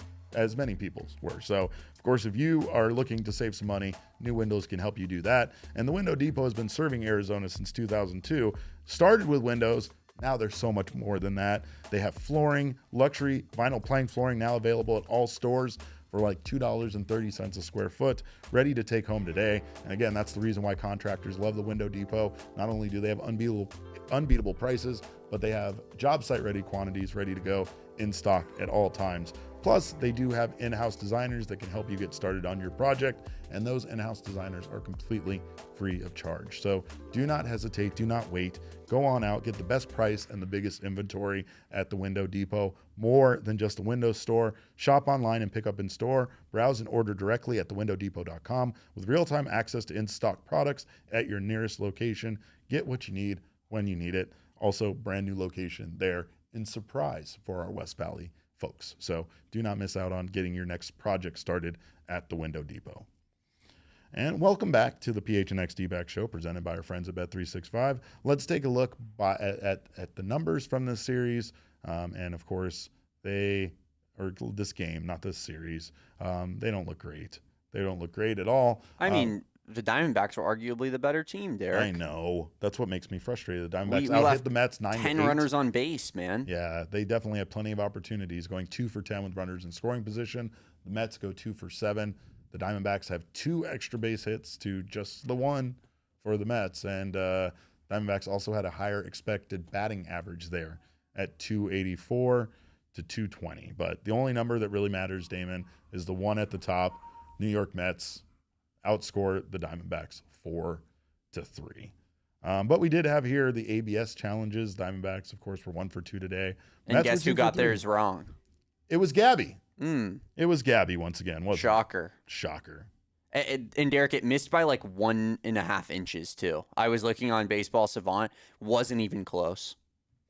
people's were. So, of course, if you are looking to save some money, new windows can help you do that. And the Window Depot has been serving Arizona since 2002. Started with windows. Now there's so much more than that. They have flooring, luxury vinyl plank flooring now available at all stores for like $2.30 a square foot, ready to take home today. And again, that's the reason why contractors love the Window Depot. Not only do they have unbeatable prices, but they have job site ready quantities ready to go in stock at all times. Plus, they do have in-house designers that can help you get started on your project, and those in-house designers are completely free of charge. So do not hesitate, do not wait. Go on out, get the best price and the biggest inventory at the Window Depot. More than just a window store. Shop online and pick up in store. Browse and order directly at thewindowdepot.com with real-time access to in-stock products at your nearest location. Get what you need when you need it. Also, brand new location there in Surprise for our West Valley folks. So do not miss out on getting your next project started at the Window Depot. And welcome back to the PHNX Dbacks Show presented by our friends at Bet365. Let's take a look at the numbers from this series. And of course, this game, not this series, they don't look great. They don't look great at all. I mean, the Diamondbacks are arguably the better team, Derek. I know. That's what makes me frustrated. The Diamondbacks out-hit the Mets 9-8. 10 runners on base, man. Yeah, they definitely have plenty of opportunities, going 2 for 10 with runners in scoring position. The Mets go 2 for 7. The Diamondbacks have 2 extra base hits to just the 1 for the Mets. And Diamondbacks also had a higher expected batting average there at 284 to 220. But the only number that really matters, Damon, is the one at the top. New York Mets outscore the Diamondbacks 4-3. But we did have here the ABS challenges. Diamondbacks, of course, were 1 for 2 today. And Mets guess were who 2 for got 3. theirs wrong? It was Gabby. Mm. It was Gabby once again, wasn't Shocker. it? Shocker. And Derek, it missed by like 1.5 inches too. I was looking on Baseball Savant, wasn't even close.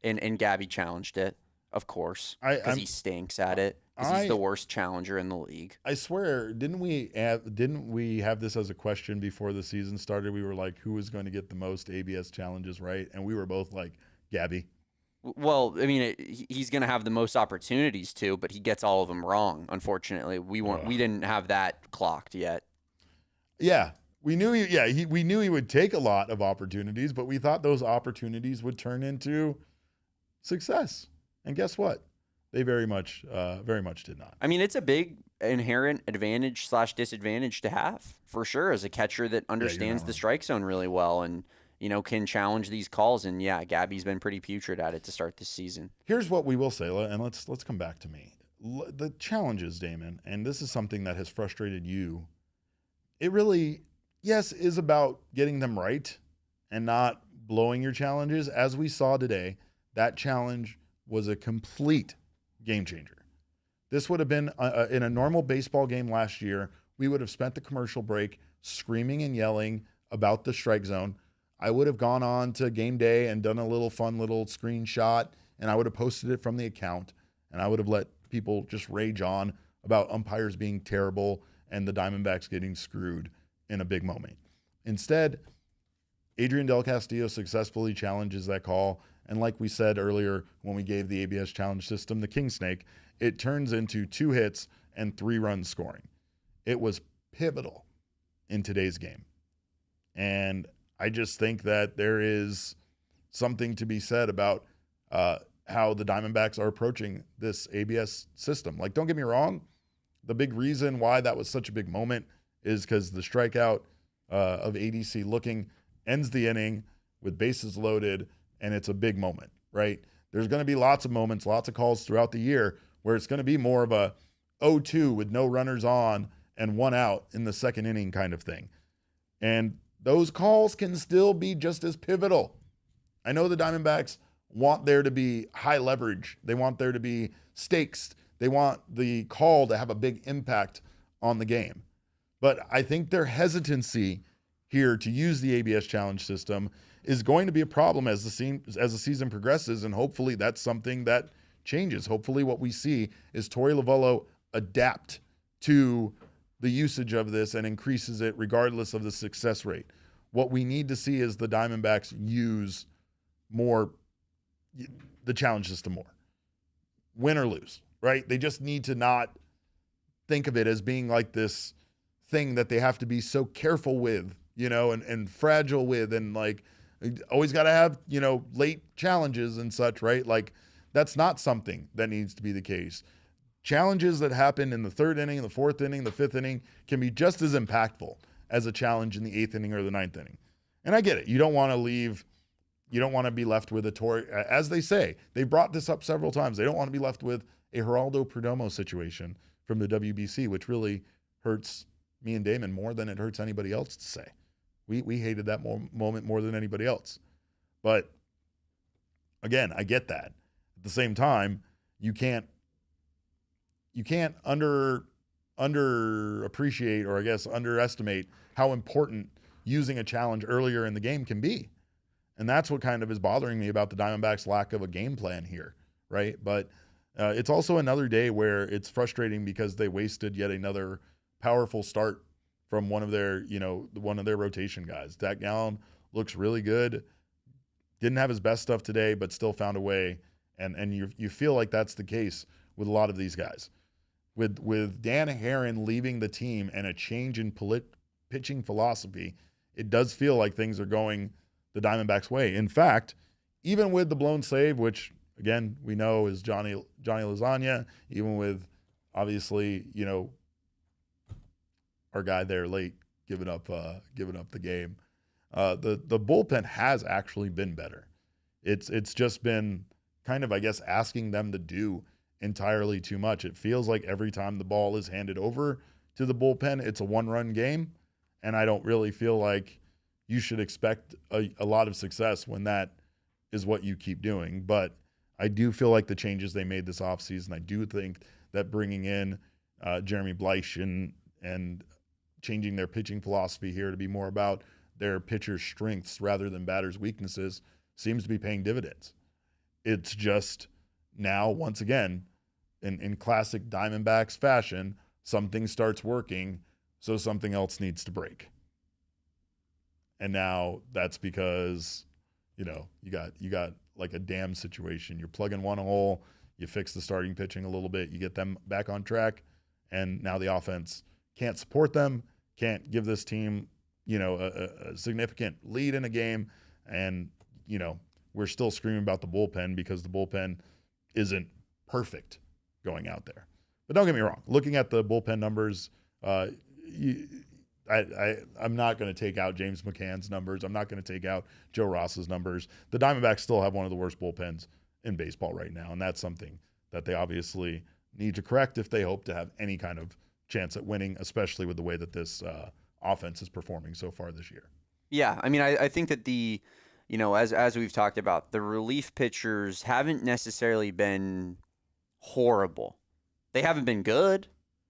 And Gabby challenged it, of course, because he stinks at it. Because he's the worst challenger in the league. I swear, didn't we have this as a question before the season started? We were like, who is going to get the most ABS challenges right? And we were both like, Gabby. Well, I mean, he's going to have the most opportunities to, but he gets all of them wrong. Unfortunately, we didn't have that clocked yet. Yeah, we knew we knew he would take a lot of opportunities, but we thought those opportunities would turn into success. And guess what? They very much did not. I mean, it's a big inherent advantage / disadvantage to have, for sure, as a catcher that understands the strike zone really well and, can challenge these calls. And yeah, Gabby's been pretty putrid at it to start this season. Here's what we will say, and let's come back to me. The challenges, Damon, and this is something that has frustrated you. It really, yes, is about getting them right and not blowing your challenges. As we saw today, that challenge was a complete game changer. This would have been in a normal baseball game last year. We would have spent the commercial break screaming and yelling about the strike zone. I would have gone on to game day and done a fun little screenshot, and I would have posted it from the account, and I would have let people just rage on about umpires being terrible and the Diamondbacks getting screwed in a big moment. Instead, Adrian Del Castillo successfully challenges that call. And like we said earlier, when we gave the ABS challenge system the King Snake, it turns into 2 hits and 3 runs scoring. It was pivotal in today's game. And I just think that there is something to be said about how the Diamondbacks are approaching this ABS system. Like, don't get me wrong, the big reason why that was such a big moment is because the strikeout of ADC looking ends the inning with bases loaded, and it's a big moment, right? There's going to be lots of moments, lots of calls throughout the year where it's going to be more of a 0-2 with no runners on and 1 out in the second inning kind of thing. And those calls can still be just as pivotal. I know the Diamondbacks want there to be high leverage. They want there to be stakes. They want the call to have a big impact on the game. But I think their hesitancy here to use the ABS challenge system is going to be a problem as the season progresses, and hopefully that's something that changes. Hopefully what we see is Torey Lovullo adapt to the usage of this and increases it regardless of the success rate. What we need to see is the Diamondbacks use more the challenge system more. Win or lose, right? They just need to not think of it as being like this thing that they have to be so careful with, and fragile with, and like always got to have, late challenges and such, right? Like that's not something that needs to be the case. Challenges that happen in the 3rd inning, the 4th inning, the 5th inning can be just as impactful as a challenge in the 8th inning or the 9th inning. And I get it. You don't want to be left with a Torey, as they say, they brought this up several times. They don't want to be left with a Geraldo Perdomo situation from the WBC, which really hurts me and Damon more than it hurts anybody else to say. We hated that moment more than anybody else. But again, I get that. At the same time, you can't underappreciate, or I guess underestimate, how important using a challenge earlier in the game can be. And that's what kind of is bothering me about the Diamondbacks' lack of a game plan here, right? But it's also another day where it's frustrating because they wasted yet another powerful start from one of their rotation guys. Zac Gallen looks really good. Didn't have his best stuff today, but still found a way. And you feel like that's the case with a lot of these guys. With Dan Herron leaving the team and a change in pitching philosophy, it does feel like things are going the Diamondbacks' way. In fact, even with the blown save, which again we know is Johnny Lasagna, even with obviously our guy there late giving up the game, the bullpen has actually been better. It's just been kind of, I guess, asking them to do entirely too much. It feels like every time the ball is handed over to the bullpen, it's a 1-run game, and I don't really feel like you should expect a lot of success when that is what you keep doing. But I do feel like the changes they made this offseason, I do think that bringing in Jeremy Bleich and changing their pitching philosophy here to be more about their pitchers' strengths rather than batters' weaknesses seems to be paying dividends. It's just now, once again, in classic Diamondbacks fashion, something starts working, so something else needs to break. And now that's because, you got like a dam situation. You're plugging one hole, you fix the starting pitching a little bit, you get them back on track, and now the offense can't support them, can't give this team, a significant lead in a game. And, we're still screaming about the bullpen because the bullpen isn't perfect going out there. But don't get me wrong, looking at the bullpen numbers, I'm not going to take out James McCann's numbers. I'm not going to take out Joe Ross's numbers. The Diamondbacks still have one of the worst bullpens in baseball right now, and that's something that they obviously need to correct if they hope to have any kind of chance at winning, especially with the way that this offense is performing so far this year. Yeah, I mean, I think that as we've talked about, the relief pitchers haven't necessarily been horrible. They haven't been good,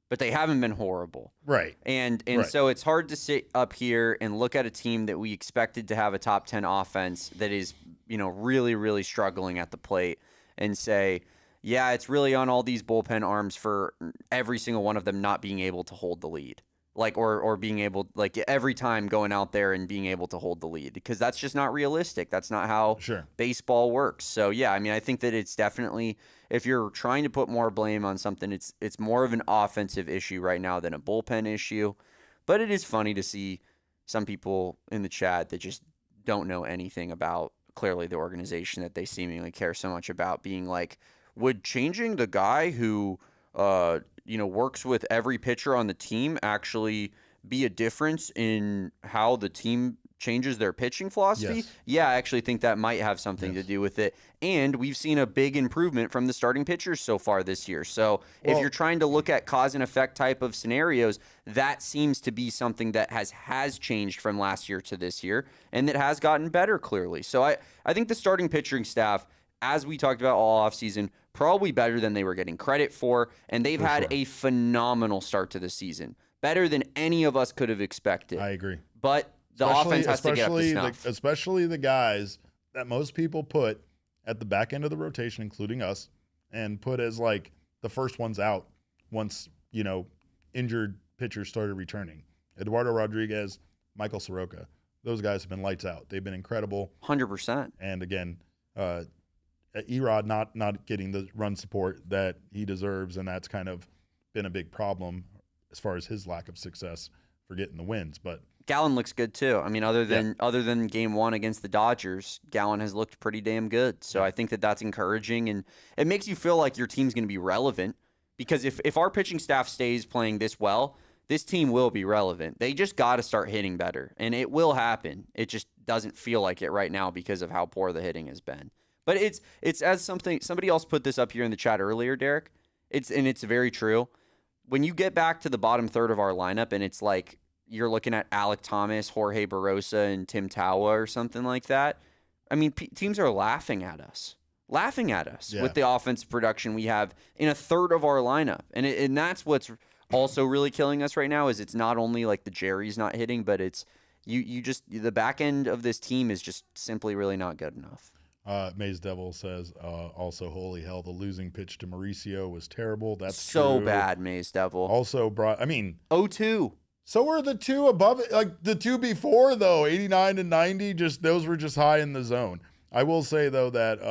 but they haven't been horrible. Right. And right. So it's hard to sit up here and look at a team that we expected to have a top 10 offense that is, really, really struggling at the plate and say, yeah, it's really on all these bullpen arms for every single one of them not being able to hold the lead. Or being able, every time going out there and being able to hold the lead, because that's just not realistic. That's not how baseball works. So, yeah, I mean, I think that it's definitely, if you're trying to put more blame on something, it's more of an offensive issue right now than a bullpen issue. But it is funny to see some people in the chat that just don't know anything about, clearly, the organization that they seemingly care so much about, being like, would changing the guy who works with every pitcher on the team actually be a difference in how the team changes their pitching philosophy? Yes. Yeah, I actually think that might have something to do with it. And we've seen a big improvement from the starting pitchers so far this year. So if you're trying to look at cause and effect type of scenarios, that seems to be something that has changed from last year to this year, and that has gotten better clearly. So I think the starting pitching staff, as we talked about all offseason, probably better than they were getting credit for, and they've had a phenomenal start to the season. Better than any of us could have expected. I agree. But the offense has to get up to snuff. Especially the guys that most people put at the back end of the rotation, including us, and put as the first ones out once, injured pitchers started returning. Eduardo Rodriguez, Michael Soroka. Those guys have been lights out. They've been incredible. 100%. And again, Erod not getting the run support that he deserves, and that's kind of been a big problem as far as his lack of success for getting the wins. But Gallen looks good too. I mean, other than game one against the Dodgers, Gallen has looked pretty damn good. So I think that that's encouraging, and it makes you feel like your team's going to be relevant, because if our pitching staff stays playing this well, this team will be relevant. They just got to start hitting better, and it will happen. It just doesn't feel like it right now because of how poor the hitting has been. But it's as somebody else put this up here in the chat earlier, Derek. It's very true. When you get back to the bottom third of our lineup, and it's like you're looking at Alec Thomas, Jorge Barosa, and Tim Tawa or something like that, I mean, teams are laughing at us with the offensive production we have in a third of our lineup, and that's what's also really killing us right now. Is it's not only like the Jerry's not hitting, but it's you just the back end of this team is just simply really not good enough. Maze Devil says, also, holy hell, the losing pitch to Mauricio was terrible. That's so true. bad, Maze Devil. Also brought, 0-2. So were the two above it, the two before, though, 89 and 90, those were just high in the zone. I will say, though, that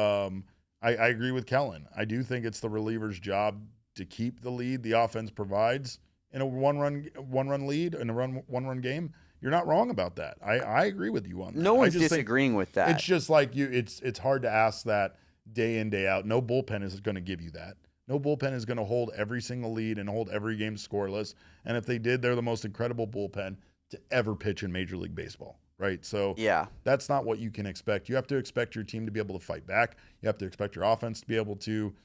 I agree with Kellen. I do think it's the reliever's job to keep the lead the offense provides in a one-run lead, in a one-run game. You're not wrong about that. I agree with you on that. No one's disagreeing with that. It's just like it's hard to ask that day in, day out. No bullpen is going to give you that. No bullpen is going to hold every single lead and hold every game scoreless. And if they did, they're the most incredible bullpen to ever pitch in Major League Baseball, right? So that's not what you can expect. You have to expect your team to be able to fight back. You have to expect your offense to be able to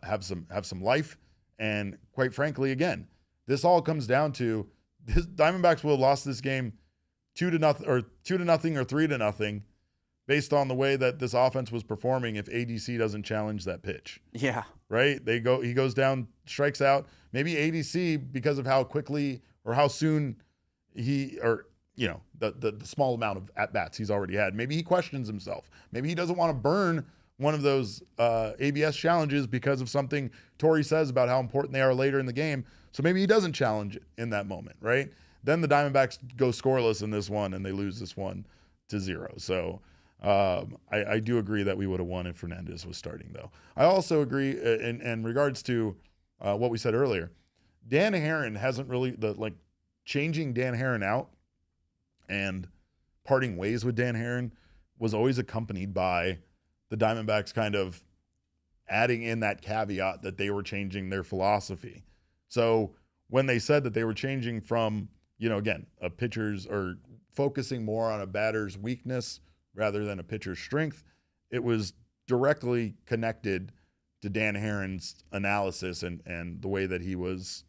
have some life. And quite frankly, again, this all comes down to Diamondbacks will have lost this game 2-0 or 2-0 or 3-0 based on the way that this offense was performing if ADC doesn't challenge that pitch. Yeah. Right? He goes down, strikes out. Maybe ADC, because of how quickly or how soon the small amount of at-bats he's already had, maybe he questions himself. Maybe he doesn't want to burn one of those ABS challenges because of something Torrey says about how important they are later in the game. So maybe he doesn't challenge it in that moment, right? Then the Diamondbacks go scoreless in this one, and they lose this 1-0. So I do agree that we would have won if Fernandez was starting, though. I also agree in regards to what we said earlier. Dan Herron hasn't really changing Dan Herron out and parting ways with Dan Herron was always accompanied by the Diamondbacks kind of adding in that caveat that they were changing their philosophy. So when they said that they were changing from, again, a pitcher's or focusing more on a batter's weakness rather than a pitcher's strength, it was directly connected to Dan Herron's analysis and the way that he was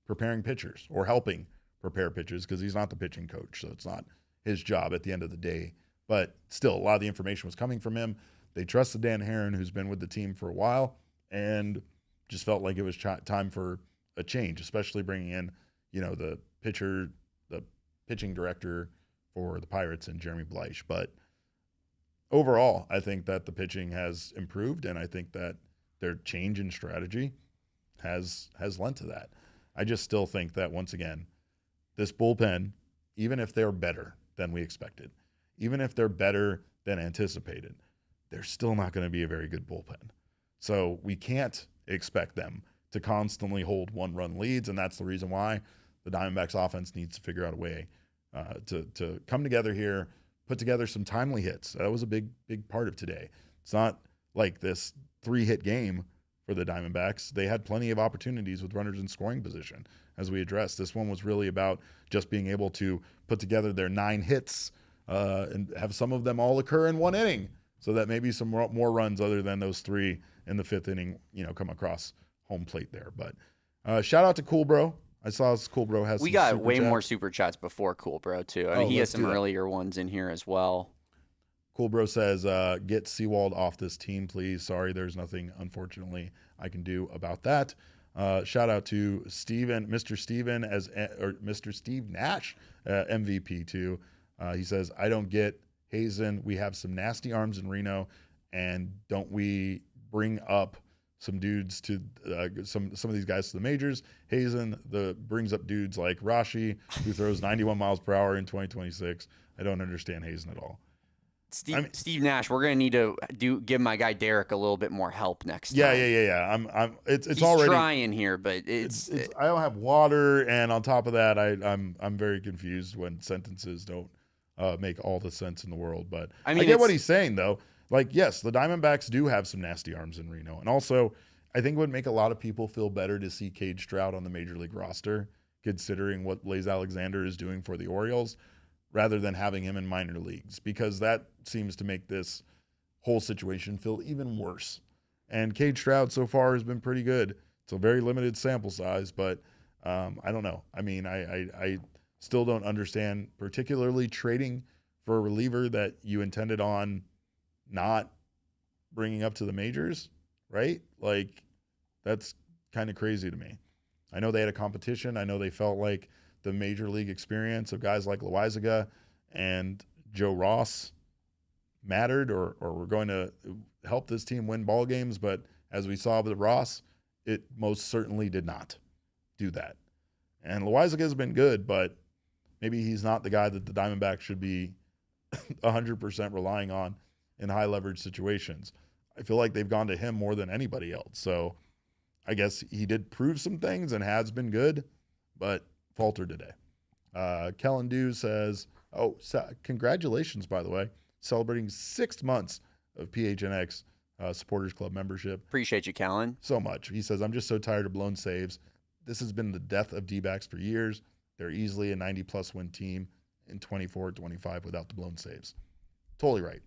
preparing pitchers or helping prepare pitchers, because he's not the pitching coach, so it's not his job at the end of the day. But still, a lot of the information was coming from him. They trusted Dan Herron, who's been with the team for a while, and just felt like it was time for a change, especially bringing in, the pitching director for the Pirates and Jeremy Bleich. But overall, I think that the pitching has improved, and I think that their change in strategy has lent to that. I just still think that, once again, this bullpen, even if they're better than we expected, even if they're better than anticipated, they're still not going to be a very good bullpen. So we can't expect them to constantly hold one-run leads, and that's the reason why the Diamondbacks offense needs to figure out a way to come together here, put together some timely hits. That was a big part of today. It's not like this 3-hit game for the Diamondbacks. They had plenty of opportunities with runners in scoring position, as we addressed. This one was really about just being able to put together their 9 hits and have some of them all occur in one inning, so that maybe some more runs other than those 3 in the 5th inning, come across home plate there. But shout out to Cool Bro. I saw Cool Bro has. We got way more super chats before Cool Bro too. I mean, he has some earlier ones in here as well. Cool Bro says, "Get Sewald off this team, please. Sorry, there's nothing, unfortunately, I can do about that." Shout out to Steven, Mr. Steven or Mr. Steve Nash, MVP too. He says, "I don't get Hazen. We have some nasty arms in Reno, and don't we bring up some dudes to some of these guys to the majors? Hazen brings up dudes like Rashi, who throws 91 miles per hour in 2026. I don't understand Hazen at all." Steve Nash, we're gonna need to give my guy Derek a little bit more help next time. Yeah. It's He's already trying here, but it's I don't have water, and on top of that, I'm very confused when sentences don't make all the sense in the world. But I get what he's saying, though. Like, yes, the Diamondbacks do have some nasty arms in Reno, and also I think it would make a lot of people feel better to see Cade Stroud on the major league roster, considering what Blaze Alexander is doing for the Orioles, rather than having him in minor leagues, because that seems to make this whole situation feel even worse. And Cade Stroud so far has been pretty good. It's a very limited sample size, but I don't know. I mean, I still don't understand, particularly trading for a reliever that you intended on not bringing up to the majors, right? Like, that's kind of crazy to me. I know they had a competition. I know they felt like the major league experience of guys like Loizaga and Joe Ross mattered or were going to help this team win ball games. But as we saw with Ross, it most certainly did not do that. And Loizaga has been good, but maybe he's not the guy that the Diamondbacks should be 100% relying on in high leverage situations. I feel like they've gone to him more than anybody else. So I guess he did prove some things and has been good, but faltered today. Kellen Dew says, congratulations, by the way, celebrating 6 months of PHNX Supporters Club membership. Appreciate you, Kellen. So much. He says, "I'm just so tired of blown saves. This has been the death of Dbacks for years. They're easily a 90-plus win team in 24-25 without the blown saves." Totally right.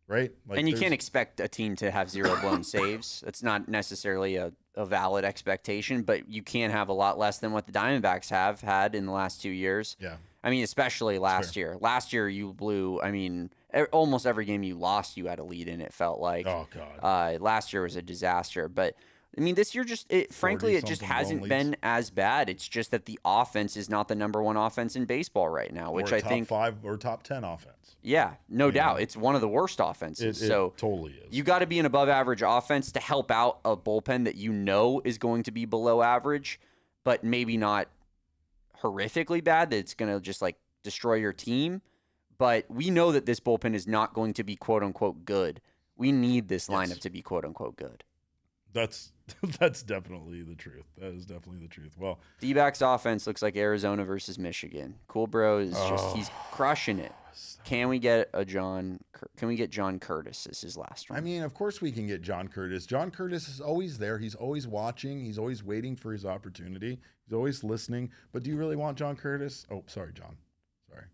right? Like, and you can't expect a team to have 0 blown saves. That's not necessarily a valid expectation, but you can have a lot less than what the Diamondbacks have had in the last 2 years. Yeah. I mean, especially last year. Last year, you blew, I mean, almost every game you lost, you had a lead in, it felt like. Oh, God. Last year was a disaster. But, I mean, this year frankly, it just hasn't been as bad. It's just that the offense is not the number 1 offense in baseball right now, which I think. Top 5 or top 10 offense. Yeah, no doubt. It's one of the worst offenses. It totally is. You got to be an above average offense to help out a bullpen that you know is going to be below average, but maybe not horrifically bad, that it's going to just like destroy your team. But we know that this bullpen is not going to be quote unquote good. We need this lineup to be quote unquote good. That's definitely the truth. That is definitely the truth. Well, Dbacks offense looks like Arizona versus Michigan. Cool Bro is he's crushing it. Can we get John Curtis as his last one? I mean, of course we can get John Curtis. John Curtis is always there. He's always watching. He's always waiting for his opportunity. He's always listening. But do you really want John Curtis? Oh, sorry, John. Sorry.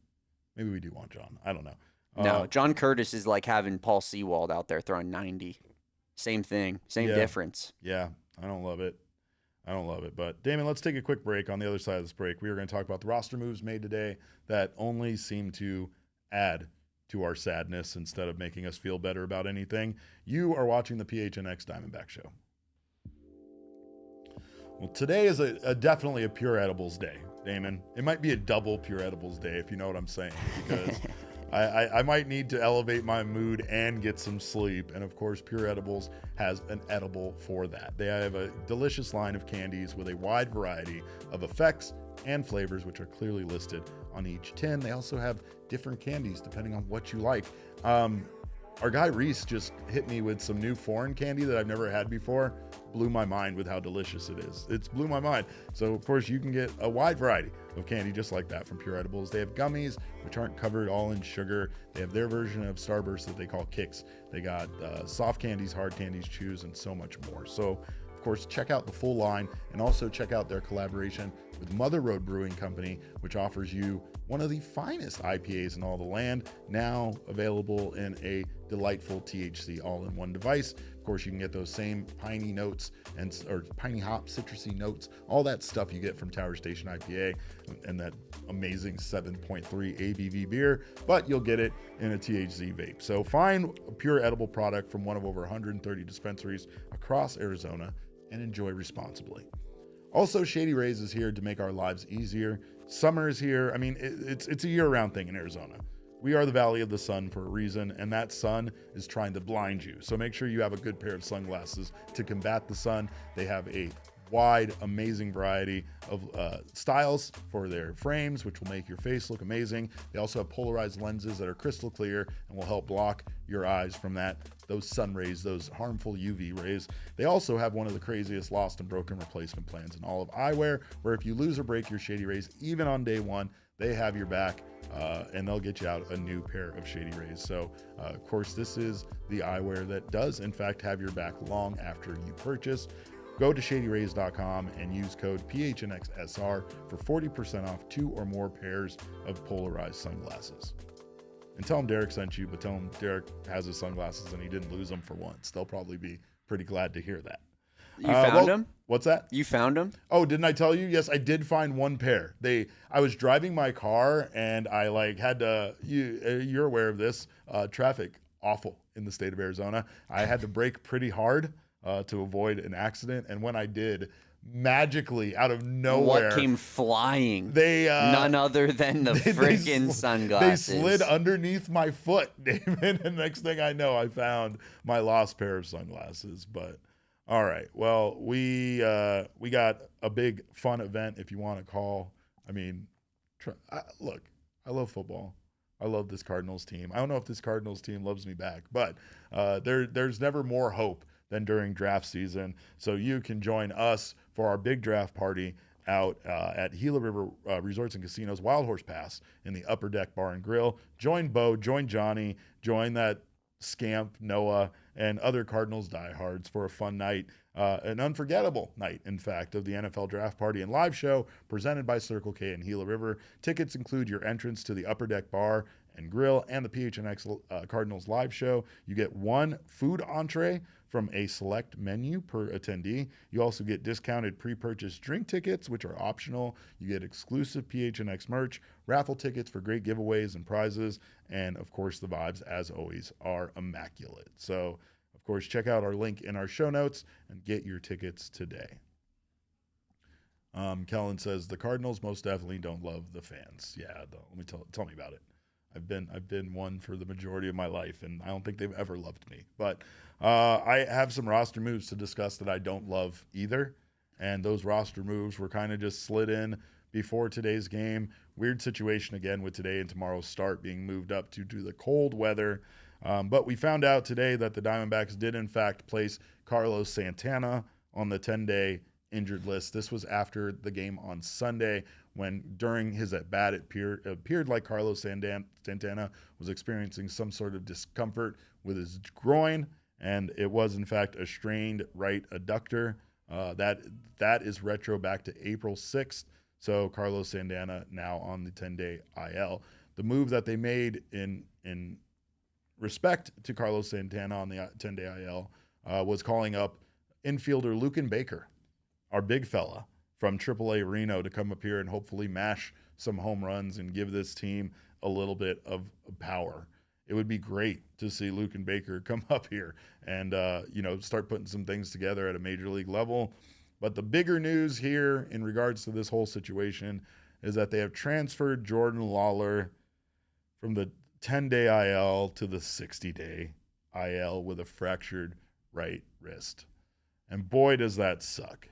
Maybe we do want John. I don't know. No, John Curtis is like having Paul Sewald out there throwing 90. Same thing. Same difference. Yeah, I don't love it. But, Damon, let's take a quick break. On the other side of this break, we are going to talk about the roster moves made today that only seem to add to our sadness instead of making us feel better about anything. You are watching the PHNX Diamondback Show. Well, today is definitely a pure edibles day, Damon. It might be a double pure edibles day, if you know what I'm saying, because I might need to elevate my mood and get some sleep. And of course, Pure Edibles has an edible for that. They have a delicious line of candies with a wide variety of effects and flavors, which are clearly listed on each tin. They also have different candies depending on what you like. Our guy Reese just hit me with some new foreign candy that I've never had before. Blew my mind with how delicious it is. It's blew my mind. So, of course, you can get a wide variety of candy just like that from Pure Edibles. They have gummies, which aren't covered all in sugar. They have their version of Starburst that they call Kicks. They got soft candies, hard candies, chews, and so much more. So, of course, check out the full line and also check out their collaboration with Mother Road Brewing Company, which offers you one of the finest IPAs in all the land, now available in a delightful THC all-in-one device. Of course, you can get those same piney notes or piney hop, citrusy notes, all that stuff you get from Tower Station IPA and that amazing 7.3 ABV beer, but you'll get it in a THC vape. So find a pure edible product from one of over 130 dispensaries across Arizona and enjoy responsibly. Also, Shady Rays is here to make our lives easier. Summer is here. I mean, it's a year-round thing in Arizona. We are the Valley of the Sun for a reason, and that sun is trying to blind you. So make sure you have a good pair of sunglasses to combat the sun. They have a wide, amazing variety of styles for their frames, which will make your face look amazing. They also have polarized lenses that are crystal clear and will help block your eyes from those sun rays, those harmful UV rays. They also have one of the craziest lost and broken replacement plans in all of eyewear, where if you lose or break your Shady Rays, even on day one, they have your back, and they'll get you out a new pair of Shady Rays. So, of course, this is the eyewear that does, in fact, have your back long after you purchase. Go to shadyrays.com and use code PHNXSR for 40% off 2 or more pairs of polarized sunglasses. And tell them Derek sent you, but tell them Derek has his sunglasses and he didn't lose them for once. They'll probably be pretty glad to hear that. You found them? What's that? You found them? Oh, didn't I tell you? Yes, I did find one pair. I was driving my car and I had to, you're aware of this, traffic awful in the state of Arizona. I had to brake pretty hard to avoid an accident. And when I did, magically out of nowhere, what came flying? None other than the freaking sunglasses. They slid underneath my foot, David. And next thing I know, I found my lost pair of sunglasses. But all right, well, we got a big fun event. If you want to call, I mean, look, I love football. I love this Cardinals team. I don't know if this Cardinals team loves me back, but there's never more hope than during draft season. So you can join us for our big draft party out at Gila River Resorts and Casinos Wild Horse Pass in the Upper Deck Bar and Grill. Join Bo, join Johnny, join that scamp Noah and other Cardinals diehards for a fun night, an unforgettable night, in fact, of the NFL Draft Party and Live Show presented by Circle K and Gila River. Tickets include your entrance to the Upper Deck Bar and Grill, and the PHNX Cardinals live show. You get 1 food entree from a select menu per attendee. You also get discounted pre-purchased drink tickets, which are optional. You get exclusive PHNX merch, raffle tickets for great giveaways and prizes, and of course the vibes, as always, are immaculate. So, of course, check out our link in our show notes and get your tickets today. Kellen says the Cardinals most definitely don't love the fans. Yeah, let me tell me about it. I've been one for the majority of my life, and I don't think they've ever loved me. But I have some roster moves to discuss that I don't love either, and those roster moves were kind of just slid in before today's game. Weird situation again with today and tomorrow's start being moved up due to the cold weather. But we found out today that the Diamondbacks did in fact place Carlos Santana on the 10-day injured list. This was after the game on Sunday when during his at-bat it appeared like Carlos Santana was experiencing some sort of discomfort with his groin, and it was in fact a strained right adductor. That is retro back to April 6th, so Carlos Santana now on the 10-day IL. The move that they made in respect to Carlos Santana on the 10-day IL was calling up infielder Luken Baker, our big fella from AAA Reno, to come up here and hopefully mash some home runs and give this team a little bit of power. It would be great to see Luken Baker come up here and start putting some things together at a major league level. But the bigger news here in regards to this whole situation is that they have transferred Jordan Lawlar from the 10-day IL to the 60-day IL with a fractured right wrist. And boy, does that suck.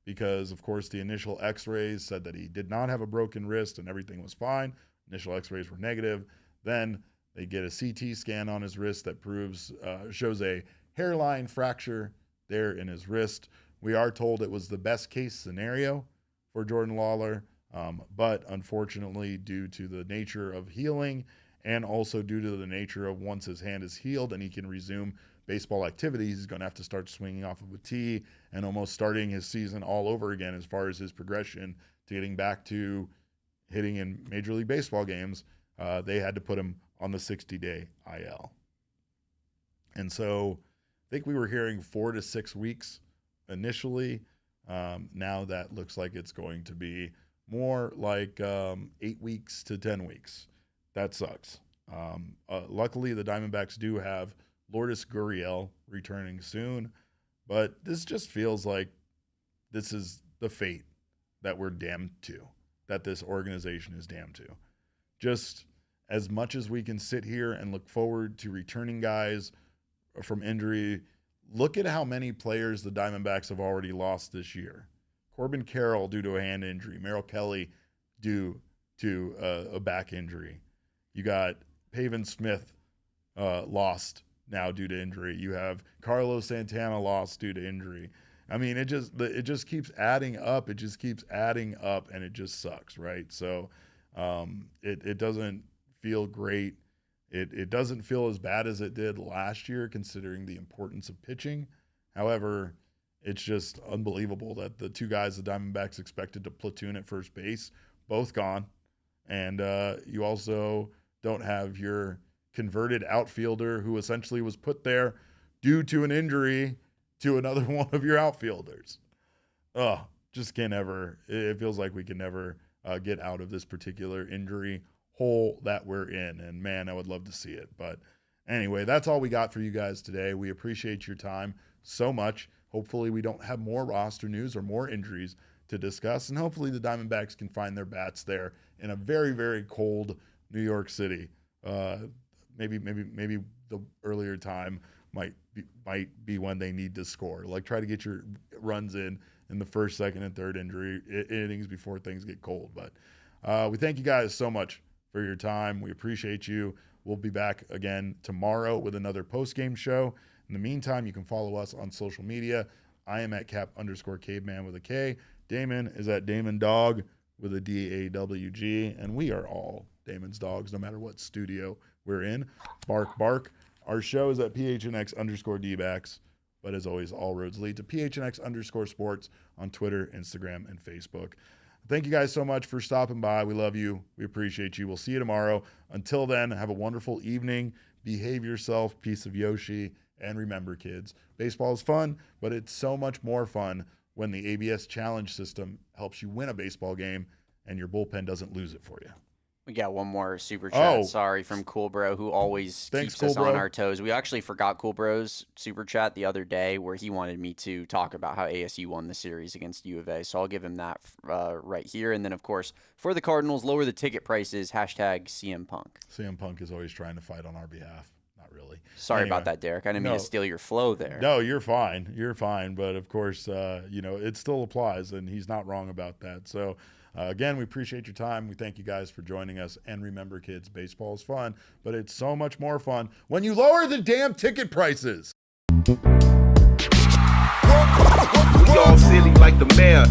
Because, of course, the initial x-rays said that he did not have a broken wrist and everything was fine. Initial x-rays were negative. Then they get a CT scan on his wrist that shows a hairline fracture there in his wrist. We are told it was the best case scenario for Jordan Lawlar, but unfortunately, due to the nature of healing and also due to the nature of once his hand is healed and he can resume baseball activities, he's going to have to start swinging off of a tee and almost starting his season all over again as far as his progression to getting back to hitting in Major League Baseball games. They had to put him on the 60-day IL. And so I think we were hearing 4 to 6 weeks initially. Now that looks like it's going to be more like 8 weeks to 10 weeks. That sucks. Luckily, the Diamondbacks do have Lourdes Gurriel returning soon, but this just feels like this is the fate that we're damned to, that this organization is damned to. Just as much as we can sit here and look forward to returning guys from injury, look at how many players the Diamondbacks have already lost this year. Corbin Carroll due to a hand injury, Merrill Kelly due to a back injury. You got Pavin Smith lost now due to injury. You have Carlos Santana lost due to injury. I mean, it just keeps adding up. It just keeps adding up, and it just sucks, right? So it doesn't feel great. It doesn't feel as bad as it did last year, considering the importance of pitching. However, it's just unbelievable that the two guys the Diamondbacks expected to platoon at first base, both gone. And you also don't have your converted outfielder who essentially was put there due to an injury to another one of your outfielders. Just can't ever. It feels like we can never get out of this particular injury hole that we're in. And man, I would love to see it. But anyway, that's all we got for you guys today. We appreciate your time so much. Hopefully we don't have more roster news or more injuries to discuss. And hopefully the Diamondbacks can find their bats there in a very, very cold New York City. Maybe the earlier time might be when they need to score. Like, try to get your runs in the first, second, and third innings before things get cold. But we thank you guys so much for your time. We appreciate you. We'll be back again tomorrow with another post-game show. In the meantime, you can follow us on social media. I am at Cap_Caveman with a K. Damon is at Damon Dog with a DAWG, and we are all Damon's dogs, no matter what studio we're in. Bark, bark. Our show is at PHNX_Dbacks, but as always, all roads lead to PHNX_sports on Twitter, Instagram, and Facebook. Thank you guys so much for stopping by. We love you. We appreciate you. We'll see you tomorrow. Until then, have a wonderful evening. Behave yourself. Peace of Yoshi. And remember, kids, baseball is fun, but it's so much more fun when the ABS challenge system helps you win a baseball game and your bullpen doesn't lose it for you. We got one more super chat, sorry, from Cool Bro, who always keeps us on our toes. We actually forgot Cool Bro's super chat the other day where he wanted me to talk about how ASU won the series against U of A. So I'll give him that right here. And then, of course, for the Cardinals, lower the ticket prices, hashtag CM Punk. CM Punk is always trying to fight on our behalf. Not really. Sorry about that, Derek. I didn't mean to steal your flow there. No, you're fine. You're fine. But, of course, it still applies, and he's not wrong about that. So, again, we appreciate your time. We thank you guys for joining us. And remember, kids, baseball is fun, but it's so much more fun when you lower the damn ticket prices. We all silly like the mayor.